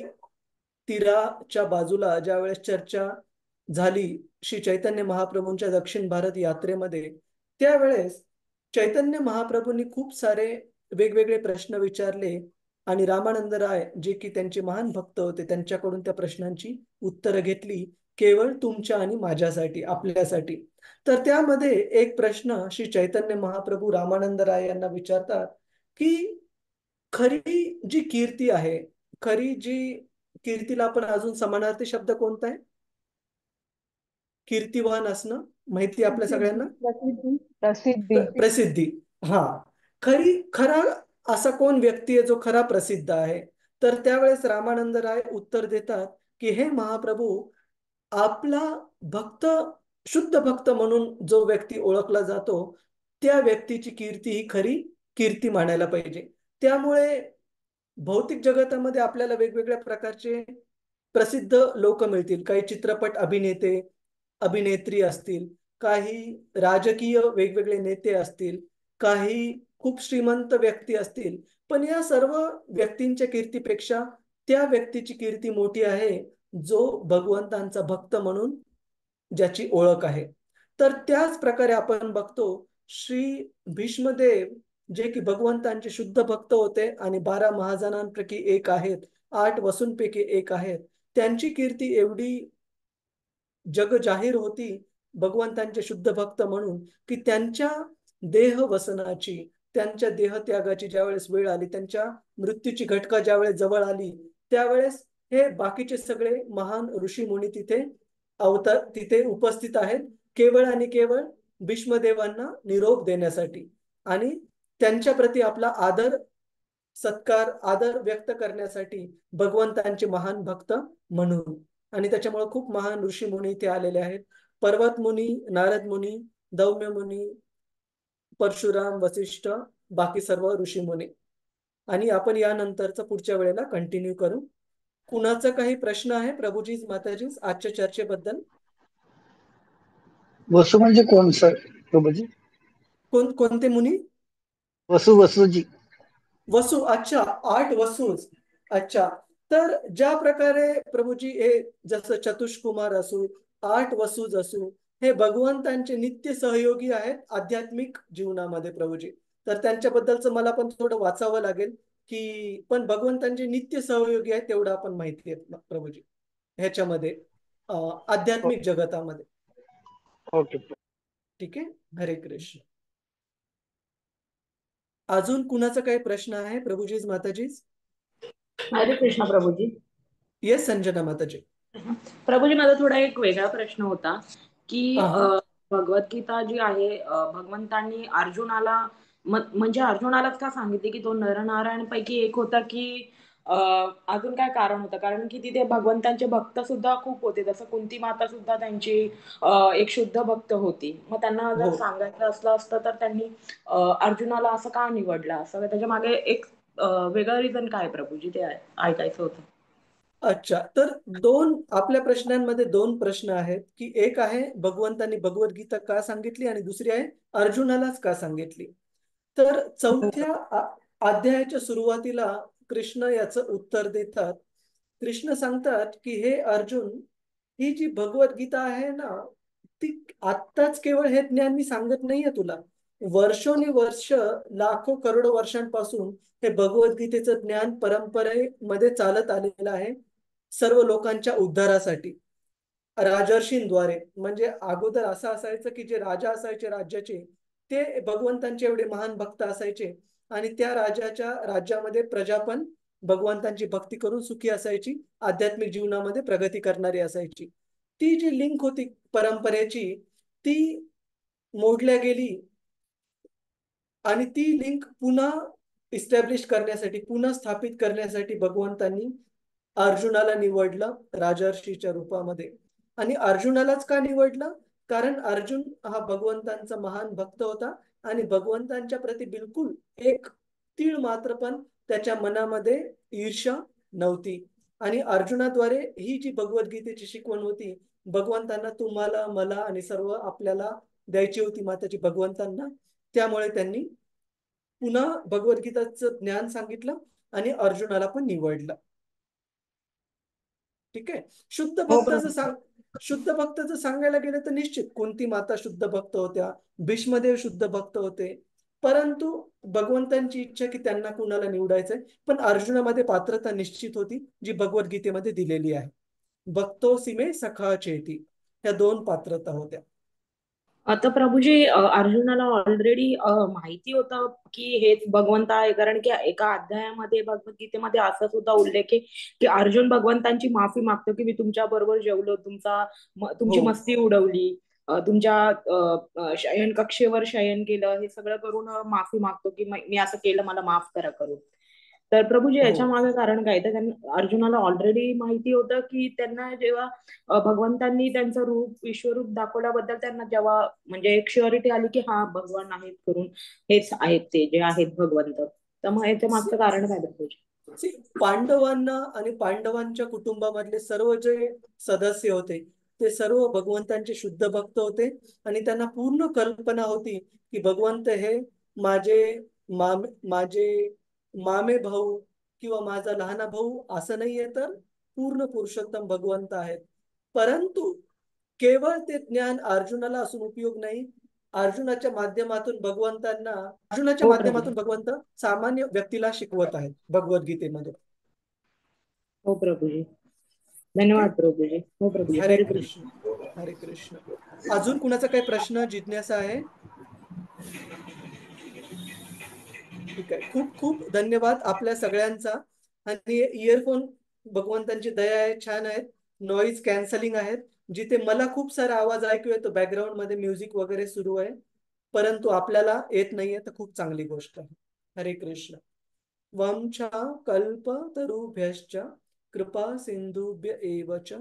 तीराच्या बाजूला ज्या वेळेस चर्चा झाली श्री चैतन्य महाप्रभूंच्या दक्षिण भारत यात्रेमध्ये, त्यावेळेस चैतन्य महाप्रभूंनी खूप सारे वेगवेगळे प्रश्न विचारले आणि रामानंद राय जे की त्यांचे महान भक्त होते त्यांच्याकडून त्या प्रश्नांची उत्तरं घेतली, केवळ तुमच्या आणि माझ्यासाठी, आपल्यासाठी. तर त्यामध्ये एक प्रश्न श्री चैतन्य महाप्रभू रामानंद राय यांना विचारतात की खरी जी कीर्ती आहे, खरी जी कीर्तीला आपण अजून समानार्थी शब्द कोणता आहे? कीर्तिवान असणं माहिती आपल्या सगळ्यांना. प्रसिद्धी. प्रसिद्धी. प्रसिद्धी. हा, खरा असा कोण व्यक्ती आहे जो खरा प्रसिद्ध आहे? तर त्यावेळेस रामानंद राय उत्तर देतात की हे महाप्रभू, आपला भक्त, शुद्ध भक्त म्हणून जो व्यक्ती ओळखला जातो त्या व्यक्तीची कीर्ती ही खरी कीर्ती मानायला पाहिजे. त्यामुळे भौतिक जगतामध्ये आपल्याला वेगवेगळ्या प्रकारचे प्रसिद्ध लोक मिळतील. काही चित्रपट अभिनेते अभिनेत्री असतील, काही राजकीय वेगवेगळे नेते असतील, काही खूप श्रीमंत व्यक्ती असतील, पण या सर्व व्यक्तींच्या कीर्तीपेक्षा त्या व्यक्तीची कीर्ती मोठी आहे जो भगवंतांचा भक्त म्हणून ज्याची ओळख आहे. तर त्याच प्रकारे आपण बघतो श्री भीष्मदेव जे की भगवंतांचे शुद्ध भक्त होते आणि 12 महाजनांपैकी एक आहेत, 8 वसूंपैकी एक आहेत. त्यांची कीर्ती एवढी जग जाहीर होती भगवंतांचे शुद्ध भक्त म्हणून की त्यांच्या देह वसनाची, त्यांच्या देहत्यागाची ज्यावेळेस वेळ आली, त्यांच्या मृत्यूची घटका ज्यावेळेस जवळ आली, त्यावेळेस हे बाकीचे सगळे महान ऋषी मुनी तिथे उपस्थित आहेत, केवळ आणि केवळ भीष्मदेवांना निरोप देण्यासाठी आणि त्यांच्या प्रती आपला आदर व्यक्त करण्यासाठी, भगवंतांचे महान भक्त म्हणून. आणि त्याच्यामुळे खूप महान ऋषी मुनी इथे आलेले आहेत. पर्वत मुनी, नारद मुनी, दौम्य मुनी, परशुराम, वसिष्ठ, बाकी सर्व ऋषी मुनी. आणि आपण यानंतरचं पुढच्या वेळेला कंटिन्यू करू. कुणाचा काही प्रश्न आहे प्रभूजीज माताजीज आजच्या चर्चेबद्दल? वसु म्हणजे कोण सर प्रभूजी? कोणते मुनी? वसुजी. वसु, अच्छा, 8 वसूज. अच्छा, तर ज्या प्रकारे प्रभूजी हे जसं चतुष्कुमार असू, 8 वसूज असू, हे भगवंतांचे नित्य सहयोगी आहेत आध्यात्मिक जीवनामध्ये प्रभूजी. तर त्यांच्याबद्दलचं मला पण थोडं वाचावं लागेल, की पण भगवंतांचे नित्य सहयोगी आहेत तेवढं आपण माहिती आहे प्रभूजी ह्याच्यामध्ये, आध्यात्मिक जगतामध्ये. ओके. ठीक आहे, हरे कृष्ण. अजून कुणाचा काही प्रश्न आहे प्रभूजीज माताजीज? हरे कृष्ण प्रभूजी. येस संजना माताजी. प्रभूजी, माझा थोडा एक वेगळा प्रश्न होता की हा. भगवद्गीता जी आहे, भगवंतांनी अर्जुनाला म्हणजे अर्जुनालाच का सांगितले की तो नरनारायणपैकी एक होता, की अजून काय कारण होतं? कारण की तिथे भगवंतांचे भक्त सुद्धा खूप होते, जसं कुंती माता सुद्धा त्यांची एक शुद्ध भक्त होती. मग त्यांना जर हो. सांगायचं असलं असतं तर त्यांनी अर्जुनाला असं का निवडलं असं? त्याच्या मागे एक वेगळं रिझन काय प्रभूजी, ते ऐकायचं होतं. अच्छा, तर आपल्या प्रश्नांमध्ये 2 प्रश्न आहेत, की एक आहे भगवंतांनी भगवद्गीता का सांगितली आणि दुसरी आहे अर्जुनालाच का सांगितली. तर 4थ्या अध्यायाच्या सुरुवातीला कृष्ण याचं उत्तर देतात. कृष्ण सांगतात की हे अर्जुन, ही जी भगवद्गीता आहे ना, ती आत्ताच केवळ हे ज्ञान मी सांगत नाहीये तुला. वर्षोनवर्ष, लाखो करोडो वर्षांपासून हे भगवद्गीतेचं ज्ञान परंपरेमध्ये चालत आलेलं आहे सर्व लोकांच्या उद्धारासाठी, राजर्षींद्वारे. म्हणजे अगोदर असं असायचं की जे राजा असायचे राज्याचे, ते भगवंतांचे एवढे महान भक्त असायचे आणि त्या राजाच्या राज्यामध्ये प्रजा पण भगवंतांची भक्ती करून सुखी असायची, आध्यात्मिक जीवनामध्ये प्रगती करणारी असायची. ती जी लिंक होती परंपरेची, ती मोडल्या गेली आणि ती लिंक पुन्हा इस्टॅब्लिश करण्यासाठी, पुन्हा स्थापित करण्यासाठी भगवंतांनी अर्जुनाला निवडलं राजर्षीच्या रूपामध्ये. आणि अर्जुनालाच का निवडलं? कारण अर्जुन हा भगवंतांचा महान भक्त होता आणि भगवंतांच्या प्रती बिलकुल एक तीळ मात्र पण त्याच्या मनामध्ये ईर्ष्या नव्हती. आणि अर्जुनाद्वारे ही जी भगवद्गीतेची शिकवण होती, भगवंतांना तुम्हाला, मला आणि सर्व आपल्याला द्यायची होती माताजी भगवंतांना, त्यामुळे त्यांनी पुन्हा भगवद्गीताचं ज्ञान सांगितलं आणि अर्जुनाला पण निवडलं. ठीक आहे. शुद्ध भक्ताचं सांगायला गेलं तर निश्चित कुंती माता शुद्ध भक्त होत्या, भीष्मदेव शुद्ध भक्त होते, परंतु भगवंतांची इच्छा की त्यांना कुणाला निवडायचंय. पण अर्जुनामध्ये पात्रता निश्चित होती, जी भगवद्गीतेमध्ये दिलेली आहे. भक्तोसी मे सखा चेती, ह्या 2 पात्रता होत्या. आता प्रभूजी, अर्जुनाला ऑलरेडी माहिती होतं की हेच भगवंत आहे, कारण की एका अध्यायामध्ये भगवद्गीतेमध्ये असा सुद्धा उल्लेख आहे की अर्जुन भगवंतांची माफी मागतो की मी तुमच्या बरोबर जेवलो, तुमची हो. मस्ती उडवली, तुमच्या शयन कक्षेवर शयन केलं, हे सगळं करून माफी मागतो की मी असं केलं, मला माफ करा करून. तर प्रभूजी, हो. याच्या मागे कारण काय? तर त्यांना अर्जुनाला ऑलरेडी माहिती होतं की त्यांना जेव्हा भगवंतांनी त्यांचं विश्वरूप दाखवल्याबद्दल त्यांना जेव्हा म्हणजे एक श्युरिटी आली की हा भगवान आहेत, करून हेच आहेत ते जे आहेत भगवंत. तर मग याच्या मागचं कारण काय प्रभूजी? पांडवांना आणि पांडवांच्या कुटुंबामधले सर्व जे सदस्य होते, ते सर्व भगवंतांचे शुद्ध भक्त होते आणि त्यांना पूर्ण कल्पना होती की भगवंत हे माझे मामे भाऊ किंवा माझा लहाना भाऊ असं नाहीये, तर पूर्ण पुरुषोत्तम भगवंत आहेत. परंतु केवळ ते ज्ञान अर्जुनाला असून उपयोग नाही. अर्जुनाच्या हो माध्यमातून प्रभूजी. भगवंत सामान्य व्यक्तीला शिकवत आहेत भगवद्गीतेमध्ये. हो प्रभूजी. ठीक आहे. धन्यवाद प्रभूजी. हो प्रभूजी. हरे हरे कृष्ण. हरे कृष्ण. अजून कुणाचा काही प्रश्न, जिज्ञासा आहे? ठीक आहे. खूप खूप धन्यवाद आपल्या सगळ्यांचा. आणि इयरफोन भगवंतांची दया आहे, छान आहेत, नॉईज कॅन्सलिंग आहेत. जिथे मला खूप सारा आवाज ऐकू येतो, बॅकग्राऊंड मध्ये म्युझिक वगैरे सुरू आहे, परंतु आपल्याला येत नाहीये, तर खूप चांगली गोष्ट आहे. हरे कृष्ण. वंशा कल्पतरुभ्यश्च कृपा सिंधुभ्य एव च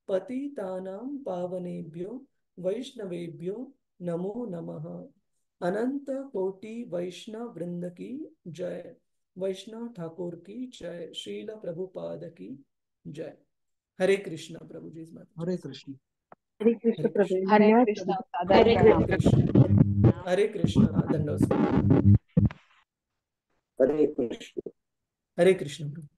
पतितानां पावनेभ्यो वैष्णवेभ्यो नमो नमः। अनंत कोटि वैष्णव वृंद की जय। वैष्णव ठाकुर की जय। श्रील प्रभुपाद की जय। हरे कृष्णा प्रभु जी। हरे कृष्ण। हरे कृष्ण हरे कृष्ण। प्रभू, हरे धन्यवाद कृष्ण प्रभू. सादर हरे प्रणाम. हरे कृष्ण. हरे कृष्ण. दंडवत. हरे कृष्ण. हरे कृष्ण प्रभु.